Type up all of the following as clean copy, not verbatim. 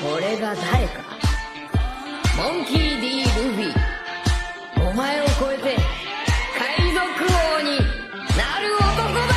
俺が誰か。モンキー D ルフィ。お前を超えて海賊王になる男だ。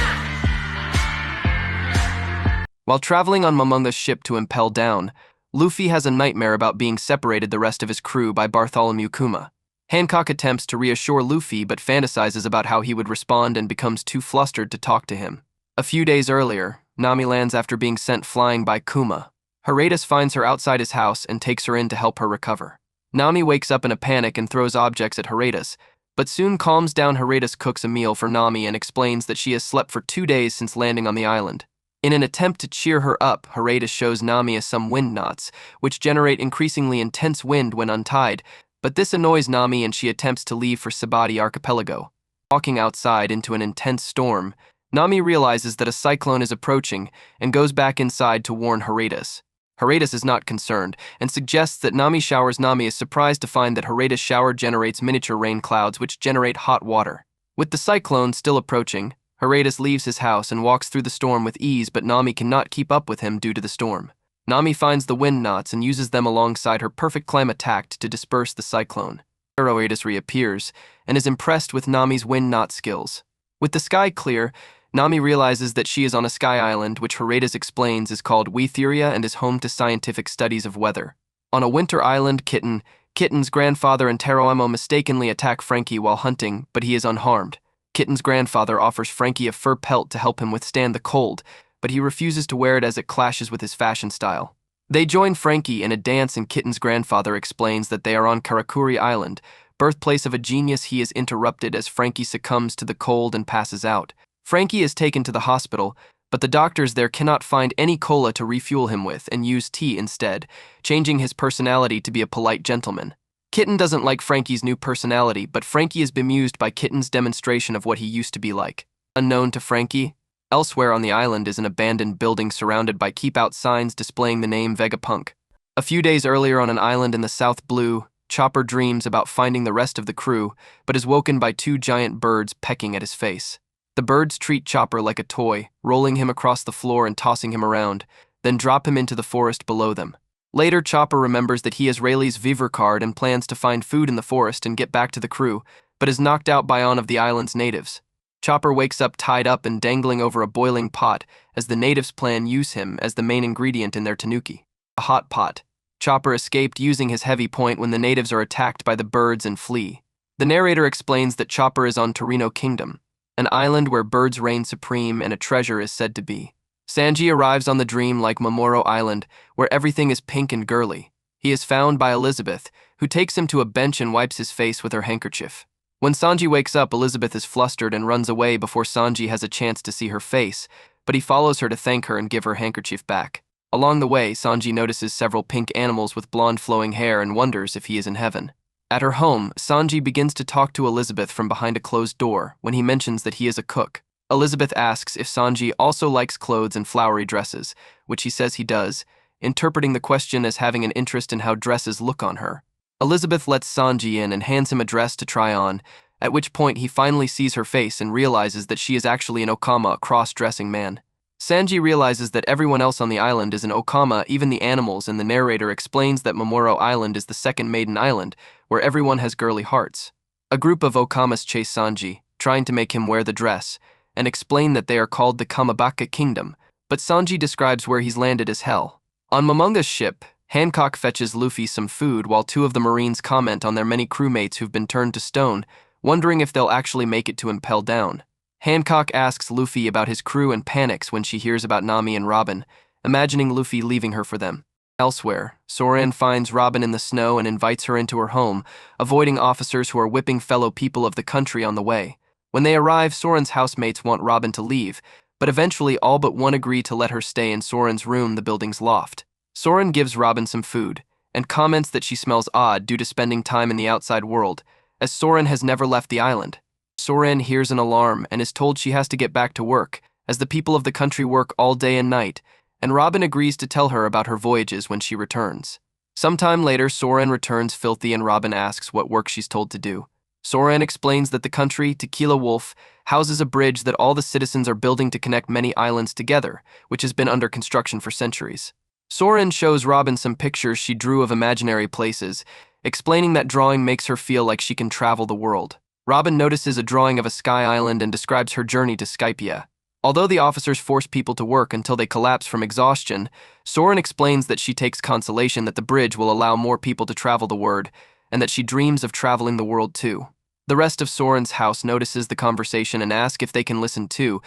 While traveling on Momonga's ship to impel down, Luffy has a nightmare about being separated the rest of his crew by Bartholomew Kuma. Hancock attempts to reassure Luffy but fantasizes about how he would respond and becomes too flustered to talk to him. A few days earlier, Nami lands after being sent flying by Kuma. Hiatus finds her outside his house and takes her in to help her recover. Nami wakes up in a panic and throws objects at Hiatus, but soon calms down. Hiatus cooks a meal for Nami and explains that she has slept for 2 days since landing on the island. In an attempt to cheer her up, Hiatus shows Nami some wind knots, which generate increasingly intense wind when untied, but this annoys Nami and she attempts to leave for Sabati Archipelago. Walking outside into an intense storm, Nami realizes that a cyclone is approaching and goes back inside to warn Hiatus. Hiatus is not concerned and suggests that Nami showers. Nami is surprised to find that Hiatus' shower generates miniature rain clouds which generate hot water. With the cyclone still approaching, Hiatus leaves his house and walks through the storm with ease, but Nami cannot keep up with him due to the storm. Nami finds the wind knots and uses them alongside her perfect climate tact to disperse the cyclone. Hiatus reappears and is impressed with Nami's wind knot skills. With the sky clear, Nami realizes that she is on a sky island which Hiatus explains is called Wetheria and is home to scientific studies of weather. On a winter island, Kitten's grandfather and Teroemo mistakenly attack Franky while hunting, but he is unharmed. Kitten's grandfather offers Franky a fur pelt to help him withstand the cold, but he refuses to wear it as it clashes with his fashion style. They join Franky in a dance and Kitten's grandfather explains that they are on Karakuri Island, birthplace of a genius. He is interrupted as Franky succumbs to the cold and passes out. Franky is taken to the hospital, but the doctors there cannot find any cola to refuel him with and use tea instead, changing his personality to be a polite gentleman. Kitten doesn't like Franky's new personality, but Franky is bemused by Kitten's demonstration of what he used to be like. Unknown to Franky, elsewhere on the island is an abandoned building surrounded by keep-out signs displaying the name Vegapunk. A few days earlier on an island in the South Blue, Chopper dreams about finding the rest of the crew, but is woken by 2 giant birds pecking at his face. The birds treat Chopper like a toy, rolling him across the floor and tossing him around, then drop him into the forest below them. Later, Chopper remembers that he has Rayleigh's Vivre card and plans to find food in the forest and get back to the crew, but is knocked out by one of the island's natives. Chopper wakes up tied up and dangling over a boiling pot as the natives plan use him as the main ingredient in their tanuki, a hot pot. Chopper escaped using his heavy point when the natives are attacked by the birds and flee. The narrator explains that Chopper is on Torino Kingdom, an island where birds reign supreme and a treasure is said to be. Sanji arrives on the dream-like Momoro Island, where everything is pink and girly. He is found by Elizabeth, who takes him to a bench and wipes his face with her handkerchief. When Sanji wakes up, Elizabeth is flustered and runs away before Sanji has a chance to see her face, but he follows her to thank her and give her handkerchief back. Along the way, Sanji notices several pink animals with blonde flowing hair and wonders if he is in heaven. At her home, Sanji begins to talk to Elizabeth from behind a closed door when he mentions that he is a cook. Elizabeth asks if Sanji also likes clothes and flowery dresses, which he says he does, interpreting the question as having an interest in how dresses look on her. Elizabeth lets Sanji in and hands him a dress to try on, at which point he finally sees her face and realizes that she is actually an Okama, a cross-dressing man. Sanji realizes that everyone else on the island is an Okama, even the animals, and the narrator explains that Momoro Island is the second maiden island, where everyone has girly hearts. A group of Okamas chase Sanji, trying to make him wear the dress, and explain that they are called the Kamabaka Kingdom, but Sanji describes where he's landed as hell. On Momonga's ship, Hancock fetches Luffy some food while 2 of the Marines comment on their many crewmates who've been turned to stone, wondering if they'll actually make it to impel down. Hancock asks Luffy about his crew and panics when she hears about Nami and Robin, imagining Luffy leaving her for them. Elsewhere, Soren finds Robin in the snow and invites her into her home, avoiding officers who are whipping fellow people of the country on the way. When they arrive, Soren's housemates want Robin to leave, but eventually all but one agree to let her stay in Soren's room, the building's loft. Soren gives Robin some food, and comments that she smells odd due to spending time in the outside world, as Soren has never left the island. Soren hears an alarm and is told she has to get back to work, as the people of the country work all day and night, and Robin agrees to tell her about her voyages when she returns. Sometime later, Soren returns filthy and Robin asks what work she's told to do. Soren explains that the country, Tequila Wolf, houses a bridge that all the citizens are building to connect many islands together, which has been under construction for centuries. Soren shows Robin some pictures she drew of imaginary places, explaining that drawing makes her feel like she can travel the world. Robin notices a drawing of a sky island and describes her journey to Skypia. Although the officers force people to work until they collapse from exhaustion, Soren explains that she takes consolation that the bridge will allow more people to travel the world, and that she dreams of traveling the world too. The rest of Soren's house notices the conversation and asks if they can listen too,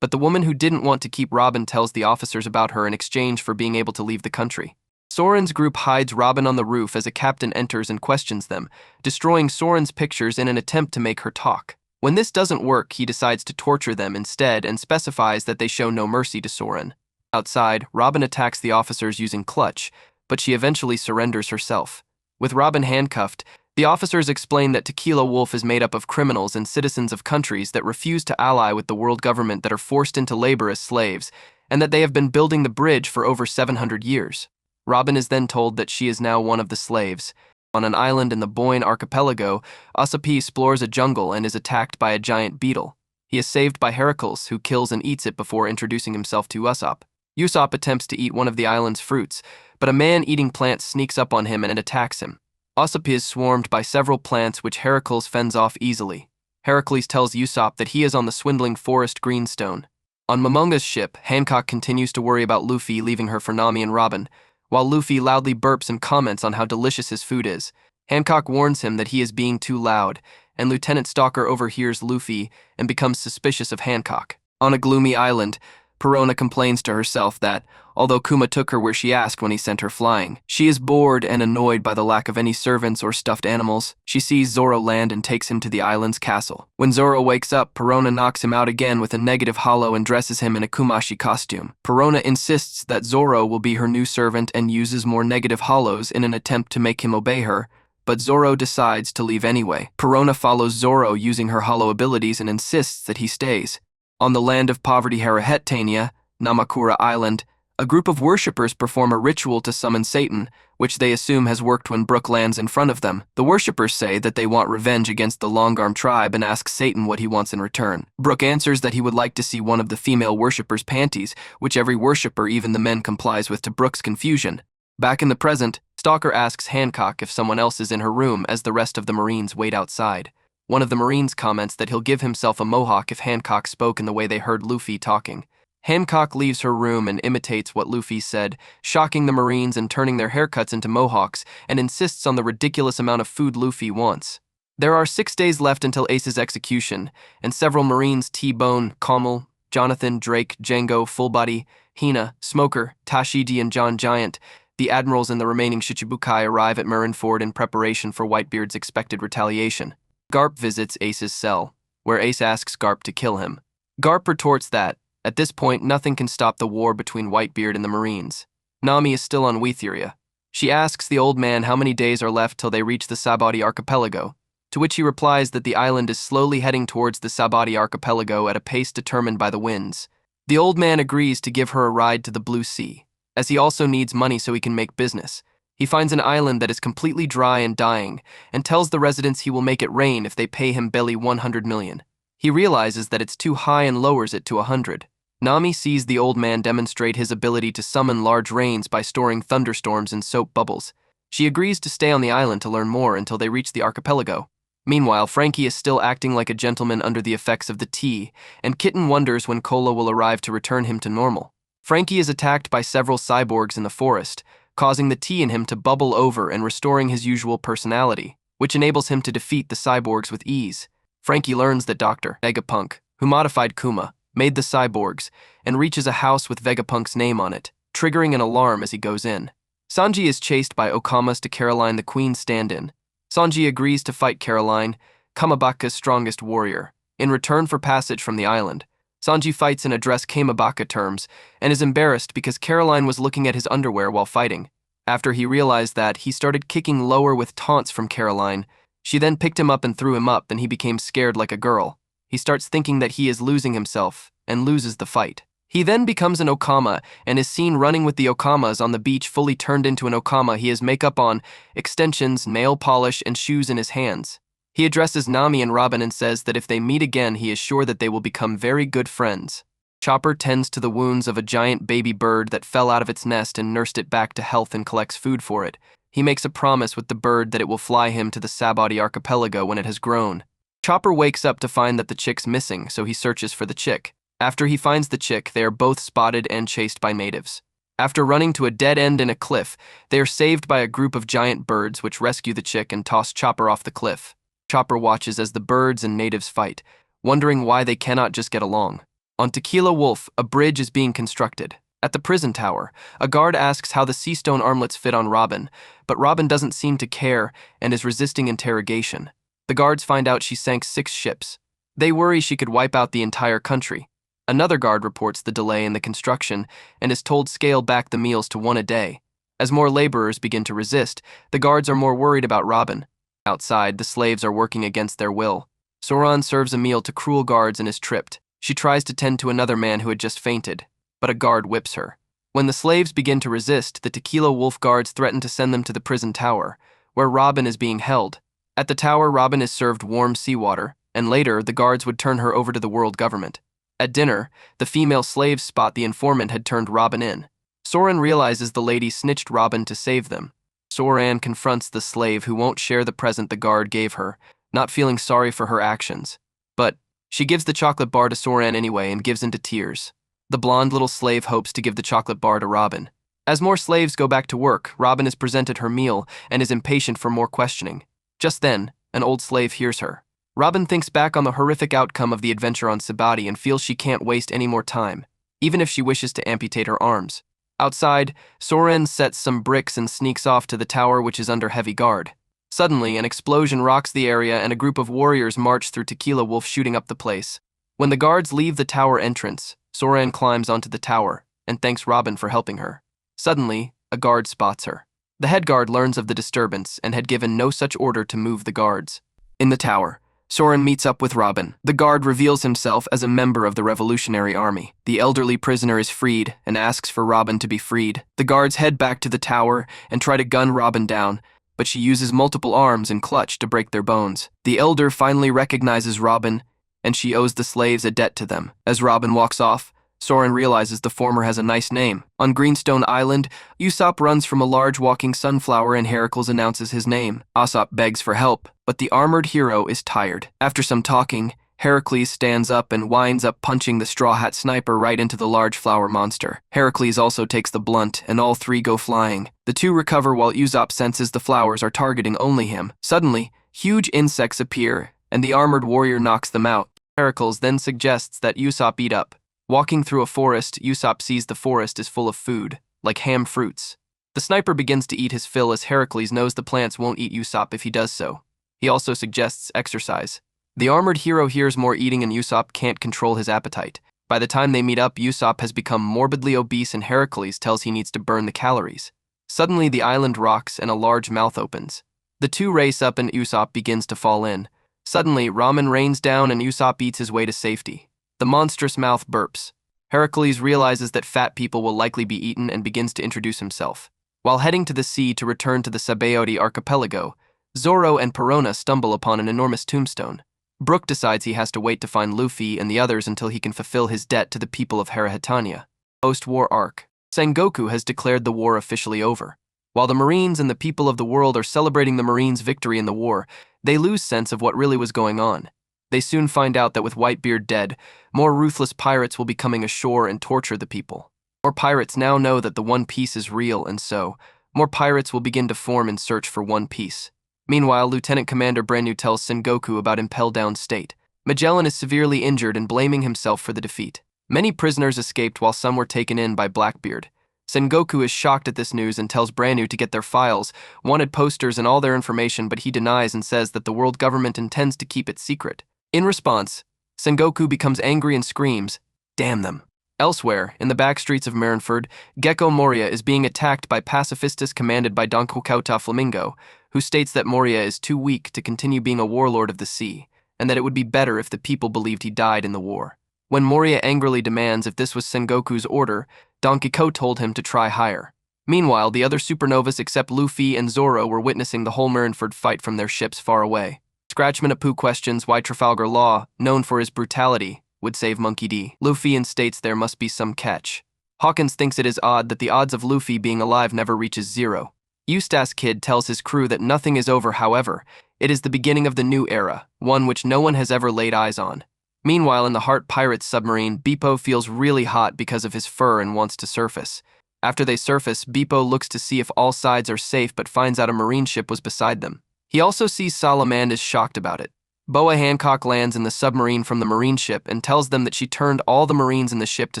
but the woman who didn't want to keep Robin tells the officers about her in exchange for being able to leave the country. Soren's group hides Robin on the roof as a captain enters and questions them, destroying Soren's pictures in an attempt to make her talk. When this doesn't work, he decides to torture them instead and specifies that they show no mercy to Soren. Outside, Robin attacks the officers using clutch, but she eventually surrenders herself. With Robin handcuffed, the officers explain that Tequila Wolf is made up of criminals and citizens of countries that refuse to ally with the world government that are forced into labor as slaves, and that they have been building the bridge for over 700 years. Robin is then told that she is now one of the slaves. On an island in the Boyne archipelago, Usopp explores a jungle and is attacked by a giant beetle. He is saved by Heracles, who kills and eats it before introducing himself to Usopp. Usopp attempts to eat one of the island's fruits, but a man eating plants sneaks up on him and attacks him. Usopp is swarmed by several plants which Heracles fends off easily. Heracles tells Usopp that he is on the swindling forest greenstone. On Momonga's ship, Hancock continues to worry about Luffy leaving her for Nami and Robin, while Luffy loudly burps and comments on how delicious his food is. Hancock warns him that he is being too loud, and Lieutenant Stalker overhears Luffy and becomes suspicious of Hancock. On a gloomy island, Perona complains to herself that, although Kuma took her where she asked when he sent her flying, she is bored and annoyed by the lack of any servants or stuffed animals. She sees Zoro land and takes him to the island's castle. When Zoro wakes up, Perona knocks him out again with a negative hollow and dresses him in a kumashi costume. Perona insists that Zoro will be her new servant and uses more negative hollows in an attempt to make him obey her, but Zoro decides to leave anyway. Perona follows Zoro using her hollow abilities and insists that he stays. On the land of poverty Harahetania, Namakura Island, a group of worshippers perform a ritual to summon Satan, which they assume has worked when Brook lands in front of them. The worshippers say that they want revenge against the Longarm tribe and ask Satan what he wants in return. Brook answers that he would like to see one of the female worshippers' panties, which every worshipper, even the men, complies with to Brook's confusion. Back in the present, Stalker asks Hancock if someone else is in her room as the rest of the Marines wait outside. One of the Marines comments that he'll give himself a mohawk if Hancock spoke in the way they heard Luffy talking. Hancock leaves her room and imitates what Luffy said, shocking the Marines and turning their haircuts into mohawks, and insists on the ridiculous amount of food Luffy wants. There are 6 days left until Ace's execution, and several Marines T-Bone, Kamal, Jonathan, Drake, Django, Fullbody, Hina, Smoker, Tashigi, and John Giant, the admirals and the remaining Shichibukai arrive at Marineford in preparation for Whitebeard's expected retaliation. Garp visits Ace's cell, where Ace asks Garp to kill him. Garp retorts that, at this point, nothing can stop the war between Whitebeard and the Marines. Nami is still on Wetheria. She asks the old man how many days are left till they reach the Sabati archipelago, to which he replies that the island is slowly heading towards the Sabati archipelago at a pace determined by the winds. The old man agrees to give her a ride to the Blue Sea, as he also needs money so he can make business. He finds an island that is completely dry and dying, and tells the residents he will make it rain if they pay him Belly 100 million. He realizes that it's too high and lowers it to 100. Nami sees the old man demonstrate his ability to summon large rains by storing thunderstorms in soap bubbles. She agrees to stay on the island to learn more until they reach the archipelago. Meanwhile, Franky is still acting like a gentleman under the effects of the tea, and Kitten wonders when Cola will arrive to return him to normal. Franky is attacked by several cyborgs in the forest, causing the tea in him to bubble over and restoring his usual personality, which enables him to defeat the cyborgs with ease. Franky learns that Dr. Vegapunk, who modified Kuma, made the cyborgs, and reaches a house with Vegapunk's name on it, triggering an alarm as he goes in. Sanji is chased by Okama's to Caroline the Queen's stand-in. Sanji agrees to fight Caroline, Kamabaka's strongest warrior, in return for passage from the island. Sanji fights in address Kamabaka terms, and is embarrassed because Caroline was looking at his underwear while fighting. After he realized that, he started kicking lower with taunts from Caroline. She then picked him up and threw him up, and he became scared like a girl. He starts thinking that he is losing himself, and loses the fight. He then becomes an Okama, and is seen running with the Okamas on the beach fully turned into an Okama. He has makeup on, extensions, nail polish, and shoes in his hands. He addresses Nami and Robin and says that if they meet again, he is sure that they will become very good friends. Chopper tends to the wounds of a giant baby bird that fell out of its nest and nursed it back to health and collects food for it. He makes a promise with the bird that it will fly him to the Sabo archipelago when it has grown. Chopper wakes up to find that the chick's missing, so he searches for the chick. After he finds the chick, they are both spotted and chased by natives. After running to a dead end in a cliff, they are saved by a group of giant birds which rescue the chick and toss Chopper off the cliff. Chopper watches as the birds and natives fight, wondering why they cannot just get along. On Tequila Wolf, a bridge is being constructed. At the prison tower, a guard asks how the sea stone armlets fit on Robin, but Robin doesn't seem to care and is resisting interrogation. The guards find out she sank 6 ships. They worry she could wipe out the entire country. Another guard reports the delay in the construction and is told scale back the meals to 1 a day. As more laborers begin to resist, the guards are more worried about Robin. Outside, the slaves are working against their will. Soran serves a meal to cruel guards and is tripped. She tries to tend to another man who had just fainted, but a guard whips her. When the slaves begin to resist, the Tequila Wolf guards threaten to send them to the prison tower, where Robin is being held. At the tower, Robin is served warm seawater, and later, the guards would turn her over to the world government. At dinner, the female slaves spot the informant had turned Robin in. Soran realizes the lady snitched Robin to save them. Soran confronts the slave who won't share the present the guard gave her, not feeling sorry for her actions. But she gives the chocolate bar to Soran anyway and gives into tears. The blonde little slave hopes to give the chocolate bar to Robin. As more slaves go back to work, Robin is presented her meal and is impatient for more questioning. Just then, an old slave hears her. Robin thinks back on the horrific outcome of the adventure on Sabati and feels she can't waste any more time, even if she wishes to amputate her arms. Outside, Soren sets some bricks and sneaks off to the tower, which is under heavy guard. Suddenly, an explosion rocks the area and a group of warriors march through Tequila Wolf, shooting up the place. When the guards leave the tower entrance, Soran climbs onto the tower and thanks Robin for helping her. Suddenly, a guard spots her. The head guard learns of the disturbance and had given no such order to move the guards. In the tower, Soren meets up with Robin. The guard reveals himself as a member of the Revolutionary Army. The elderly prisoner is freed and asks for Robin to be freed. The guards head back to the tower and try to gun Robin down, but she uses multiple arms and clutch to break their bones. The elder finally recognizes Robin, and she owes the slaves a debt to them. As Robin walks off, Soren realizes the former has a nice name. On Greenstone Island, Usopp runs from a large walking sunflower and Heracles announces his name. Usopp begs for help, but the armored hero is tired. After some talking, Heracles stands up and winds up punching the Straw Hat Sniper right into the large flower monster. Heracles also takes the blunt, and all 3 go flying. The 2 recover while Usopp senses the flowers are targeting only him. Suddenly, huge insects appear, and the armored warrior knocks them out. Heracles then suggests that Usopp eat up. Walking through a forest, Usopp sees the forest is full of food, like ham fruits. The sniper begins to eat his fill as Heracles knows the plants won't eat Usopp if he does so. He also suggests exercise. The armored hero hears more eating and Usopp can't control his appetite. By the time they meet up, Usopp has become morbidly obese and Heracles tells he needs to burn the calories. Suddenly, the island rocks and a large mouth opens. The 2 race up and Usopp begins to fall in. Suddenly, ramen rains down and Usopp eats his way to safety. The monstrous mouth burps. Heracles realizes that fat people will likely be eaten and begins to introduce himself. While heading to the sea to return to the Sabaody archipelago, Zoro and Perona stumble upon an enormous tombstone. Brook decides he has to wait to find Luffy and the others until he can fulfill his debt to the people of Harahitania. Post-war arc. Sengoku has declared the war officially over. While the Marines and the people of the world are celebrating the Marines' victory in the war, they lose sense of what really was going on. They soon find out that with Whitebeard dead, more ruthless pirates will be coming ashore and torture the people. More pirates now know that the One Piece is real, and so, more pirates will begin to form in search for One Piece. Meanwhile, Lieutenant Commander Brennu tells Sengoku about Impel Down State. Magellan is severely injured and blaming himself for the defeat. Many prisoners escaped while some were taken in by Blackbeard. Sengoku is shocked at this news and tells Brennu to get their files, wanted posters and all their information, but he denies and says that the world government intends to keep it secret. In response, Sengoku becomes angry and screams, "Damn them." Elsewhere, in the back streets of Marineford, Gecko Moria is being attacked by pacifistas commanded by Don Quixote Flamingo, who states that Moria is too weak to continue being a warlord of the sea, and that it would be better if the people believed he died in the war. When Moria angrily demands if this was Sengoku's order, Don Quixote told him to try higher. Meanwhile, the other supernovas except Luffy and Zoro were witnessing the whole Marineford fight from their ships far away. Scratchman Apu questions why Trafalgar Law, known for his brutality, would save Monkey D. Luffy instates there must be some catch. Hawkins thinks it is odd that the odds of Luffy being alive never reaches 0. Eustace Kid tells his crew that nothing is over, however, it is the beginning of the new era, one which no one has ever laid eyes on. Meanwhile, in the Heart Pirates submarine, Beepo feels really hot because of his fur and wants to surface. After they surface, Beepo looks to see if all sides are safe but finds out a marine ship was beside them. He also sees Salam and is shocked about it. Boa Hancock lands in the submarine from the marine ship and tells them that she turned all the marines in the ship to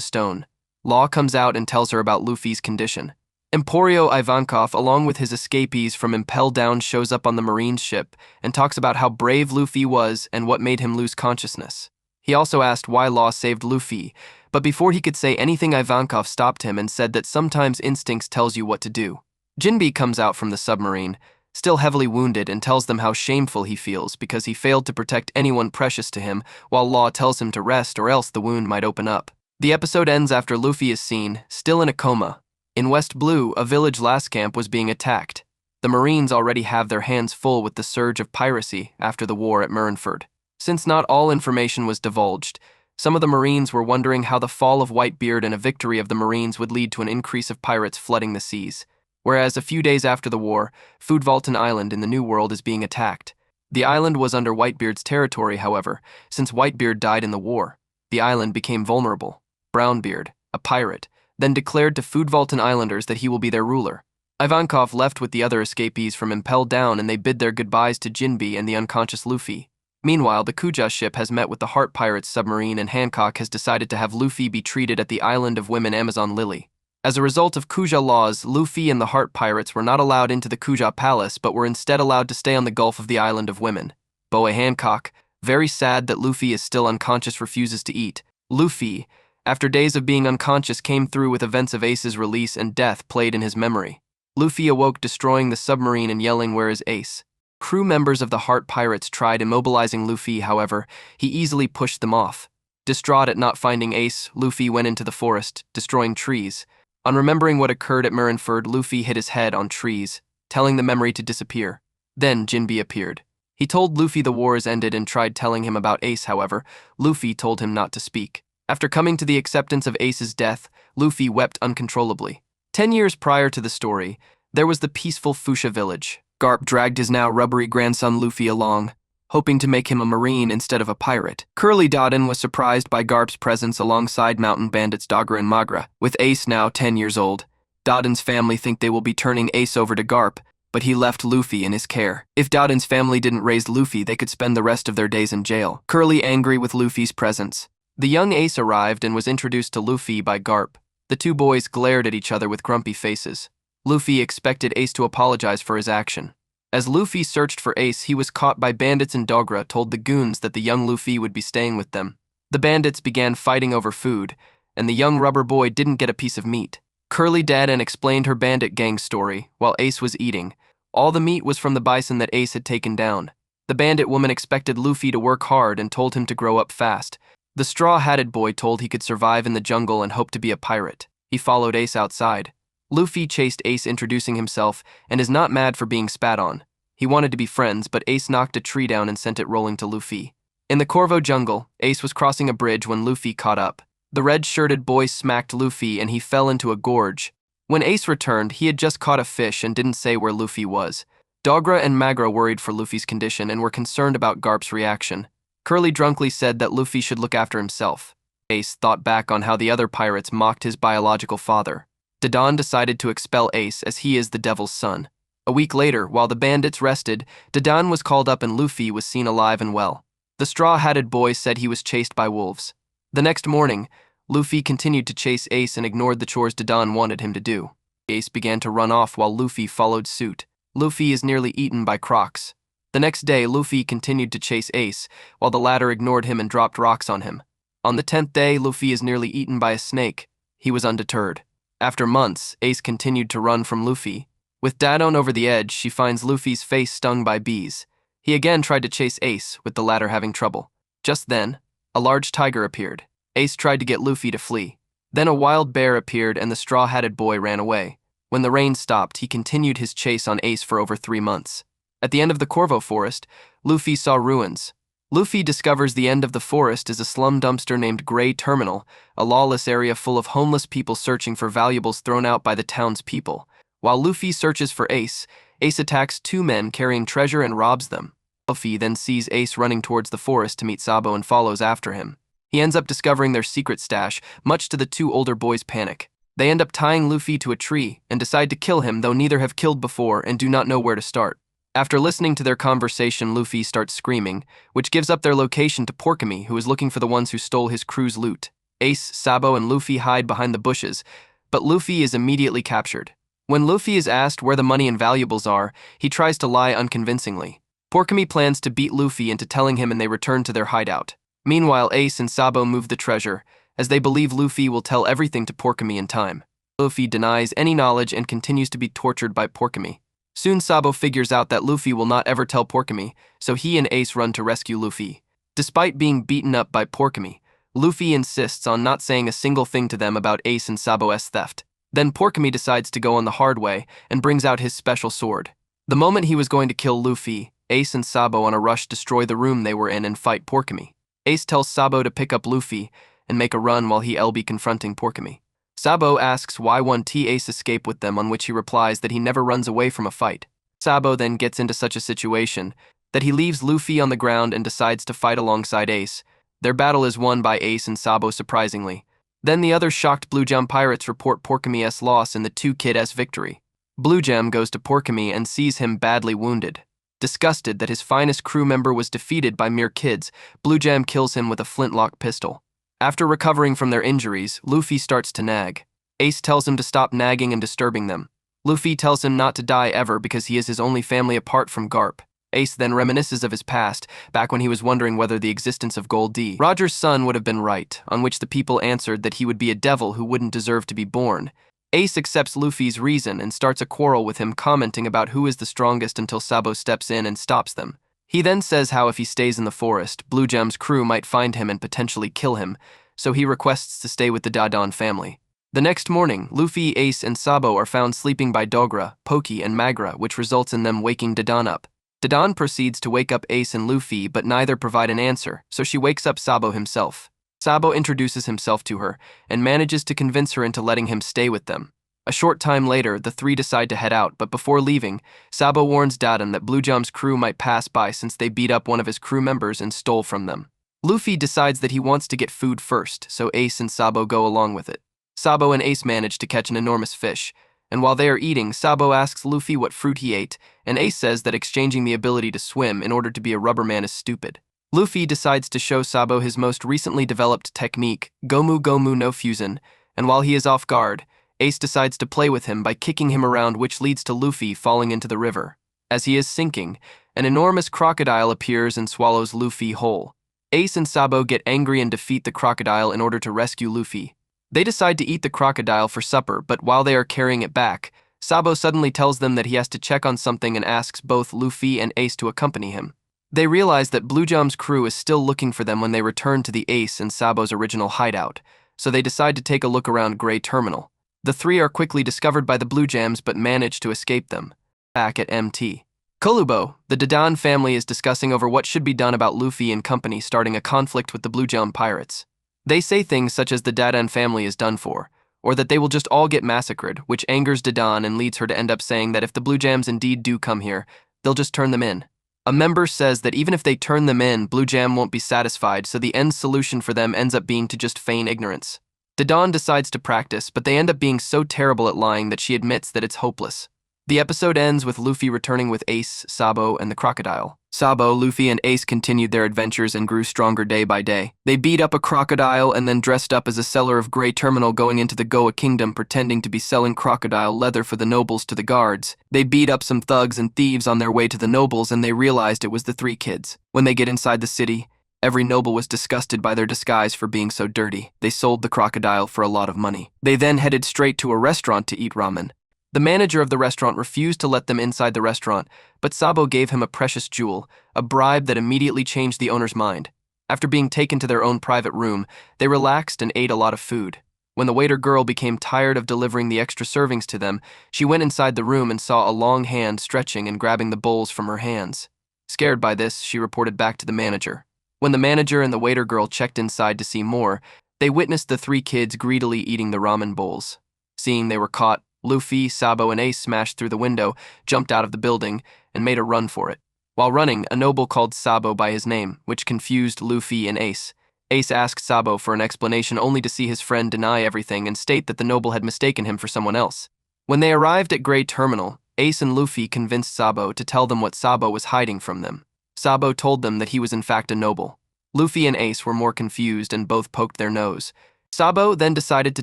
stone. Law comes out and tells her about Luffy's condition. Emporio Ivankov, along with his escapees from Impel Down, shows up on the marine ship and talks about how brave Luffy was and what made him lose consciousness. He also asked why Law saved Luffy, but before he could say anything, Ivankov stopped him and said that sometimes instincts tells you what to do. Jinbe comes out from the submarine, still heavily wounded, and tells them how shameful he feels because he failed to protect anyone precious to him, while Law tells him to rest or else the wound might open up. The episode ends after Luffy is seen, still in a coma. In West Blue, a village last camp was being attacked. The Marines already have their hands full with the surge of piracy after the war at Marineford. Since not all information was divulged, some of the Marines were wondering how the fall of Whitebeard and a victory of the Marines would lead to an increase of pirates flooding the seas. Whereas a few days after the war, Foodvalton Island in the New World is being attacked. The island was under Whitebeard's territory, however, since Whitebeard died in the war. The island became vulnerable. Brownbeard, a pirate, then declared to Foodvalton Islanders that he will be their ruler. Ivankov left with the other escapees from Impel Down and they bid their goodbyes to Jinbe and the unconscious Luffy. Meanwhile, the Kuja ship has met with the Heart Pirates submarine and Hancock has decided to have Luffy be treated at the Island of Women Amazon Lily. As a result of Kuja laws, Luffy and the Heart Pirates were not allowed into the Kuja Palace but were instead allowed to stay on the Gulf of the Island of Women. Boa Hancock, very sad that Luffy is still unconscious, refuses to eat. Luffy, after days of being unconscious, came through with events of Ace's release and death played in his memory. Luffy awoke, destroying the submarine and yelling, "Where is Ace?" Crew members of the Heart Pirates tried immobilizing Luffy, however, he easily pushed them off. Distraught at not finding Ace, Luffy went into the forest, destroying trees. On remembering what occurred at Marineford, Luffy hit his head on trees, telling the memory to disappear. Then Jinbe appeared. He told Luffy the war is ended and tried telling him about Ace, however, Luffy told him not to speak. After coming to the acceptance of Ace's death, Luffy wept uncontrollably. 10 years prior to the story, there was the peaceful Fuchsia village. Garp dragged his now rubbery grandson Luffy along, hoping to make him a marine instead of a pirate. Curly Dodden was surprised by Garp's presence alongside mountain bandits Dogra and Magra. With Ace now 10 years old, Dodden's family think they will be turning Ace over to Garp, but he left Luffy in his care. If Dodden's family didn't raise Luffy, they could spend the rest of their days in jail. Curly angry with Luffy's presence. The young Ace arrived and was introduced to Luffy by Garp. The two boys glared at each other with grumpy faces. Luffy expected Ace to apologize for his action. As Luffy searched for Ace, he was caught by bandits, and Dogra told the goons that the young Luffy would be staying with them. The bandits began fighting over food, and the young rubber boy didn't get a piece of meat. Curly Dodden explained her bandit gang story while Ace was eating. All the meat was from the bison that Ace had taken down. The bandit woman expected Luffy to work hard and told him to grow up fast. The straw-hatted boy told he could survive in the jungle and hoped to be a pirate. He followed Ace outside. Luffy chased Ace, introducing himself, and is not mad for being spat on. He wanted to be friends, but Ace knocked a tree down and sent it rolling to Luffy. In the Corvo jungle, Ace was crossing a bridge when Luffy caught up. The red-shirted boy smacked Luffy and he fell into a gorge. When Ace returned, he had just caught a fish and didn't say where Luffy was. Dogra and Magra worried for Luffy's condition and were concerned about Garp's reaction. Curly drunkenly said that Luffy should look after himself. Ace thought back on how the other pirates mocked his biological father. Dodon decided to expel Ace as he is the devil's son. A week later, while the bandits rested, Dodon was called up and Luffy was seen alive and well. The straw-hatted boy said he was chased by wolves. The next morning, Luffy continued to chase Ace and ignored the chores Dodon wanted him to do. Ace began to run off while Luffy followed suit. Luffy is nearly eaten by crocs. The next day, Luffy continued to chase Ace, while the latter ignored him and dropped rocks on him. On the 10th day, Luffy is nearly eaten by a snake. He was undeterred. After months, Ace continued to run from Luffy. With Dodon over the edge, she finds Luffy's face stung by bees. He again tried to chase Ace, with the latter having trouble. Just then, a large tiger appeared. Ace tried to get Luffy to flee. Then a wild bear appeared and the straw-hatted boy ran away. When the rain stopped, he continued his chase on Ace for over 3 months. At the end of the Corvo forest, Luffy saw ruins. Luffy discovers the end of the forest is a slum dumpster named Grey Terminal, a lawless area full of homeless people searching for valuables thrown out by the town's people. While Luffy searches for Ace, Ace attacks two men carrying treasure and robs them. Luffy then sees Ace running towards the forest to meet Sabo and follows after him. He ends up discovering their secret stash, much to the two older boys' panic. They end up tying Luffy to a tree and decide to kill him, though neither have killed before and do not know where to start. After listening to their conversation, Luffy starts screaming, which gives up their location to Porkamy, who is looking for the ones who stole his crew's loot. Ace, Sabo, and Luffy hide behind the bushes, but Luffy is immediately captured. When Luffy is asked where the money and valuables are, he tries to lie unconvincingly. Porkamy plans to beat Luffy into telling him, and they return to their hideout. Meanwhile, Ace and Sabo move the treasure, as they believe Luffy will tell everything to Porkamy in time. Luffy denies any knowledge and continues to be tortured by Porkamy. Soon Sabo figures out that Luffy will not ever tell Porkamy, so he and Ace run to rescue Luffy. Despite being beaten up by Porkamy, Luffy insists on not saying a single thing to them about Ace and Sabo's theft. Then Porkamy decides to go on the hard way and brings out his special sword. The moment he was going to kill Luffy, Ace and Sabo on a rush destroy the room they were in and fight Porkamy. Ace tells Sabo to pick up Luffy and make a run while he'll be confronting Porkamy. Sabo asks why won't Ace escape with them, on which he replies that he never runs away from a fight. Sabo then gets into such a situation that he leaves Luffy on the ground and decides to fight alongside Ace. Their battle is won by Ace and Sabo surprisingly. Then the other shocked Blue Gem pirates report Porkamy's loss and the two Kid's victory. Blue Gem goes to Porkamy and sees him badly wounded. Disgusted that his finest crew member was defeated by mere kids, Blue Gem kills him with a flintlock pistol. After recovering from their injuries, Luffy starts to nag. Ace tells him to stop nagging and disturbing them. Luffy tells him not to die ever because he is his only family apart from Garp. Ace then reminisces of his past, back when he was wondering whether the existence of Gold D, Roger's son, would have been right, on which the people answered that he would be a devil who wouldn't deserve to be born. Ace accepts Luffy's reason and starts a quarrel with him, commenting about who is the strongest until Sabo steps in and stops them. He then says how if he stays in the forest, Blue Gem's crew might find him and potentially kill him, so he requests to stay with the Dadan family. The next morning, Luffy, Ace, and Sabo are found sleeping by Dogra, Poki, and Magra, which results in them waking Dadan up. Dadan proceeds to wake up Ace and Luffy, but neither provide an answer, so she wakes up Sabo himself. Sabo introduces himself to her and manages to convince her into letting him stay with them. A short time later, the three decide to head out, but before leaving, Sabo warns Dadan that Blue Gem's crew might pass by since they beat up one of his crew members and stole from them. Luffy decides that he wants to get food first, so Ace and Sabo go along with it. Sabo and Ace manage to catch an enormous fish, and while they are eating, Sabo asks Luffy what fruit he ate, and Ace says that exchanging the ability to swim in order to be a rubber man is stupid. Luffy decides to show Sabo his most recently developed technique, Gomu Gomu no Fusen, and while he is off guard, Ace decides to play with him by kicking him around, which leads to Luffy falling into the river. As he is sinking, an enormous crocodile appears and swallows Luffy whole. Ace and Sabo get angry and defeat the crocodile in order to rescue Luffy. They decide to eat the crocodile for supper, but while they are carrying it back, Sabo suddenly tells them that he has to check on something and asks both Luffy and Ace to accompany him. They realize that Blue Gem's crew is still looking for them when they return to the Ace and Sabo's original hideout, so they decide to take a look around Grey Terminal. The three are quickly discovered by the Blue Gems but manage to escape them. Back at MT Kolubo, the Dadan family is discussing over what should be done about Luffy and company starting a conflict with the Blue Gem pirates. They say things such as the Dadan family is done for, or that they will just all get massacred, which angers Dadan and leads her to end up saying that if the Blue Gems indeed do come here, they'll just turn them in. A member says that even if they turn them in, Blue Gem won't be satisfied, so the end solution for them ends up being to just feign ignorance. Dadan decides to practice, but they end up being so terrible at lying that she admits that it's hopeless. The episode ends with Luffy returning with Ace, Sabo, and the crocodile. Sabo, Luffy, and Ace continued their adventures and grew stronger day by day. They beat up a crocodile and then dressed up as a seller of Grey Terminal, going into the Goa Kingdom pretending to be selling crocodile leather for the nobles to the guards. They beat up some thugs and thieves on their way to the nobles, and they realized it was the three kids. When they get inside the city, every noble was disgusted by their disguise for being so dirty. They sold the crocodile for a lot of money. They then headed straight to a restaurant to eat ramen. The manager of the restaurant refused to let them inside the restaurant, but Sabo gave him a precious jewel, a bribe that immediately changed the owner's mind. After being taken to their own private room, they relaxed and ate a lot of food. When the waiter girl became tired of delivering the extra servings to them, she went inside the room and saw a long hand stretching and grabbing the bowls from her hands. Scared by this, she reported back to the manager. When the manager and the waiter girl checked inside to see more, they witnessed the three kids greedily eating the ramen bowls. Seeing they were caught, Luffy, Sabo, and Ace smashed through the window, jumped out of the building, and made a run for it. While running, a noble called Sabo by his name, which confused Luffy and Ace. Ace asked Sabo for an explanation only to see his friend deny everything and state that the noble had mistaken him for someone else. When they arrived at Grey Terminal, Ace and Luffy convinced Sabo to tell them what Sabo was hiding from them. Sabo told them that he was in fact a noble. Luffy and Ace were more confused and both poked their nose. Sabo then decided to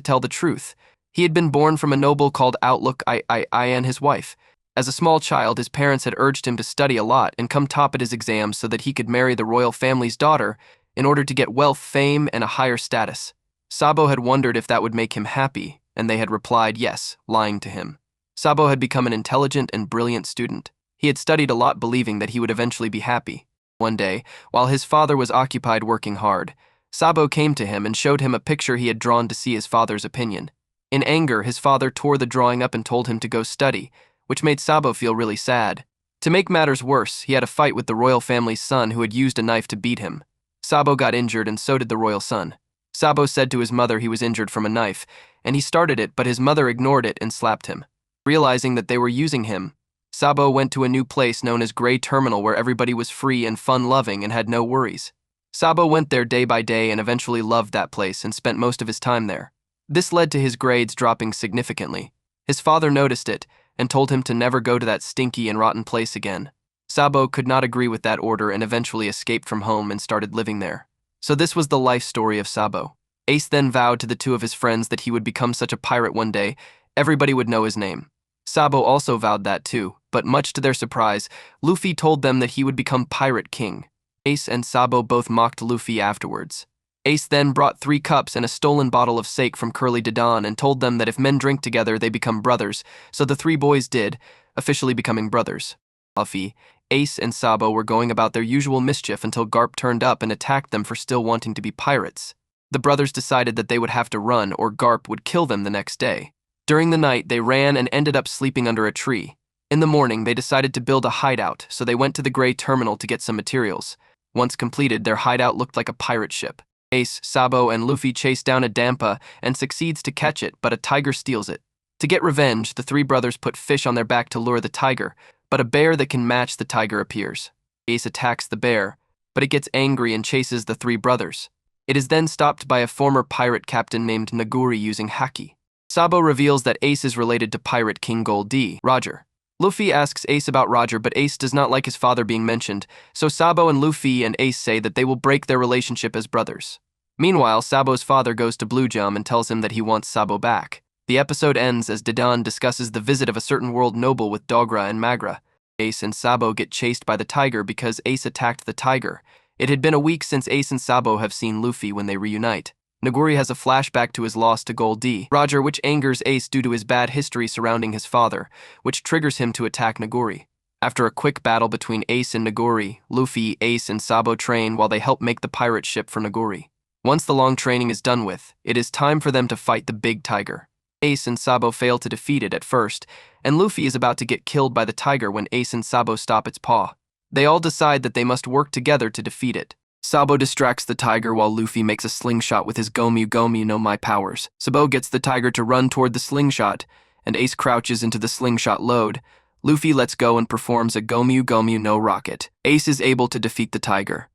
tell the truth. He had been born from a noble called Outlook I and his wife. As a small child, his parents had urged him to study a lot and come top at his exams so that he could marry the royal family's daughter in order to get wealth, fame, and a higher status. Sabo had wondered if that would make him happy, and they had replied yes, lying to him. Sabo had become an intelligent and brilliant student. He had studied a lot believing that he would eventually be happy. One day, while his father was occupied working hard, Sabo came to him and showed him a picture he had drawn to see his father's opinion. In anger, his father tore the drawing up and told him to go study, which made Sabo feel really sad. To make matters worse, he had a fight with the royal family's son who had used a knife to beat him. Sabo got injured and so did the royal son. Sabo said to his mother he was injured from a knife, and he started it, but his mother ignored it and slapped him. Realizing that they were using him, Sabo went to a new place known as Grey Terminal where everybody was free and fun-loving and had no worries. Sabo went there day by day and eventually loved that place and spent most of his time there. This led to his grades dropping significantly. His father noticed it and told him to never go to that stinky and rotten place again. Sabo could not agree with that order and eventually escaped from home and started living there. So this was the life story of Sabo. Ace then vowed to the two of his friends that he would become such a pirate one day, everybody would know his name. Sabo also vowed that too, but much to their surprise, Luffy told them that he would become Pirate King. Ace and Sabo both mocked Luffy afterwards. Ace then brought 3 cups and a stolen bottle of sake from Curly Dodon and told them that if men drink together, they become brothers, so the 3 boys did, officially becoming brothers. Luffy, Ace, and Sabo were going about their usual mischief until Garp turned up and attacked them for still wanting to be pirates. The brothers decided that they would have to run or Garp would kill them the next day. During the night, they ran and ended up sleeping under a tree. In the morning, they decided to build a hideout, so they went to the Grey Terminal to get some materials. Once completed, their hideout looked like a pirate ship. Ace, Sabo, and Luffy chase down a Dampa and succeeds to catch it, but a tiger steals it. To get revenge, the 3 brothers put fish on their back to lure the tiger, but a bear that can match the tiger appears. Ace attacks the bear, but it gets angry and chases the 3 brothers. It is then stopped by a former pirate captain named Naguri using haki. Sabo reveals that Ace is related to Pirate King Goldie, Roger. Luffy asks Ace about Roger, but Ace does not like his father being mentioned, so Sabo and Luffy and Ace say that they will break their relationship as brothers. Meanwhile, Sabo's father goes to Blue Jam and tells him that he wants Sabo back. The episode ends as Dodon discusses the visit of a certain world noble with Dogra and Magra. Ace and Sabo get chased by the tiger because Ace attacked the tiger. It had been a week since Ace and Sabo have seen Luffy when they reunite. Naguri has a flashback to his loss to Goldie, Roger, which angers Ace due to his bad history surrounding his father, which triggers him to attack Naguri. After a quick battle between Ace and Naguri, Luffy, Ace, and Sabo train while they help make the pirate ship for Naguri. Once the long training is done with, it is time for them to fight the big tiger. Ace and Sabo fail to defeat it at first, and Luffy is about to get killed by the tiger when Ace and Sabo stop its paw. They all decide that they must work together to defeat it. Sabo distracts the tiger while Luffy makes a slingshot with his Gomu Gomu no My powers. Sabo gets the tiger to run toward the slingshot, and Ace crouches into the slingshot load. Luffy lets go and performs a Gomu Gomu no rocket. Ace is able to defeat the tiger.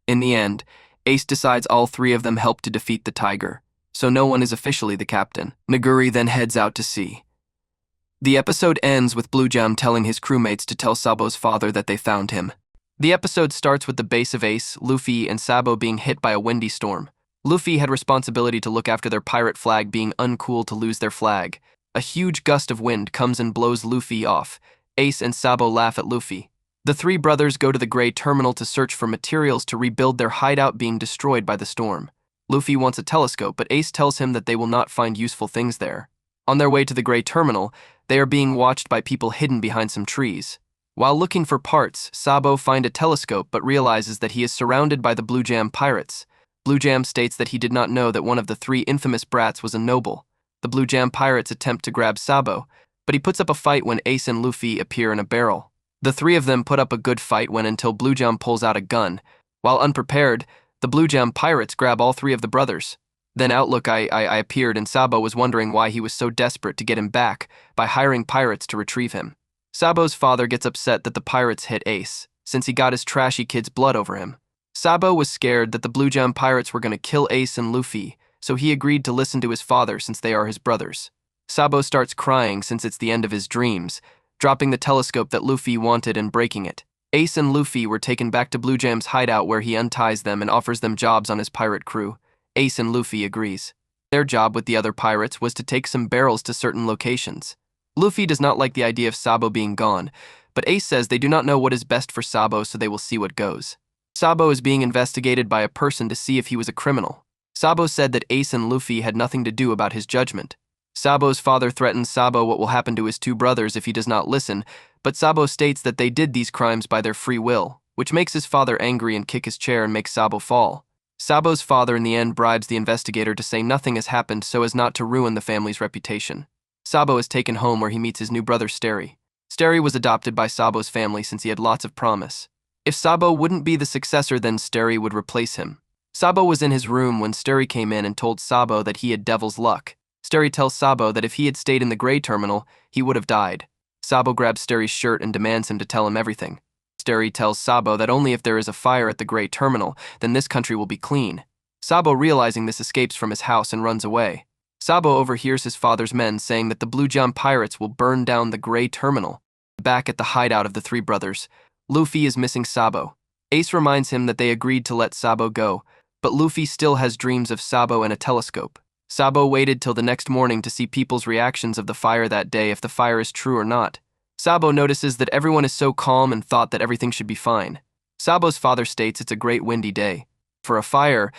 In the end, Ace decides all 3 of them help to defeat the tiger, so no one is officially the captain. Naguri then heads out to sea. The episode ends with Blue Jam telling his crewmates to tell Sabo's father that they found him. The episode starts with the base of Ace, Luffy, and Sabo being hit by a windy storm. Luffy had responsibility to look after their pirate flag being uncool to lose their flag. A huge gust of wind comes and blows Luffy off. Ace and Sabo laugh at Luffy. The 3 brothers go to the Grey Terminal to search for materials to rebuild their hideout being destroyed by the storm. Luffy wants a telescope, but Ace tells him that they will not find useful things there. On their way to the Grey Terminal, they are being watched by people hidden behind some trees. While looking for parts, Sabo finds a telescope but realizes that he is surrounded by the Blue Jam pirates. Blue Jam states that he did not know that one of the 3 infamous brats was a noble. The Blue Jam pirates attempt to grab Sabo, but he puts up a fight when Ace and Luffy appear in a barrel. The 3 of them put up a good fight until Blue Jam pulls out a gun. While unprepared, the Blue Jam pirates grab all three of the brothers. Then Outlook I appeared and Sabo was wondering why he was so desperate to get him back by hiring pirates to retrieve him. Sabo's father gets upset that the pirates hit Ace, since he got his trashy kid's blood over him. Sabo was scared that the Blue Jam pirates were going to kill Ace and Luffy, so he agreed to listen to his father since they are his brothers. Sabo starts crying since it's the end of his dreams, dropping the telescope that Luffy wanted and breaking it. Ace and Luffy were taken back to Blue Jam's hideout where he unties them and offers them jobs on his pirate crew. Ace and Luffy agrees. Their job with the other pirates was to take some barrels to certain locations. Luffy does not like the idea of Sabo being gone, but Ace says they do not know what is best for Sabo, so they will see what goes. Sabo is being investigated by a person to see if he was a criminal. Sabo said that Ace and Luffy had nothing to do about his judgment. Sabo's father threatens Sabo what will happen to his two brothers if he does not listen, but Sabo states that they did these crimes by their free will, which makes his father angry and kick his chair and makes Sabo fall. Sabo's father in the end bribes the investigator to say nothing has happened so as not to ruin the family's reputation. Sabo is taken home where he meets his new brother Sterry. Sterry was adopted by Sabo's family since he had lots of promise. If Sabo wouldn't be the successor, then Sterry would replace him. Sabo was in his room when Sterry came in and told Sabo that he had devil's luck. Sterry tells Sabo that if he had stayed in the gray terminal, he would have died. Sabo grabs Sterry's shirt and demands him to tell him everything. Sterry tells Sabo that only if there is a fire at the gray terminal, then this country will be clean. Sabo, realizing this, escapes from his house and runs away. Sabo overhears his father's men saying that the Blue Jam pirates will burn down the gray terminal. Back at the hideout of the three brothers, Luffy is missing Sabo. Ace reminds him that they agreed to let Sabo go, but Luffy still has dreams of Sabo and a telescope. Sabo waited till the next morning to see people's reactions of the fire that day, if the fire is true or not. Sabo notices that everyone is so calm and thought that everything should be fine. Sabo's father states it's a great windy day for a fire,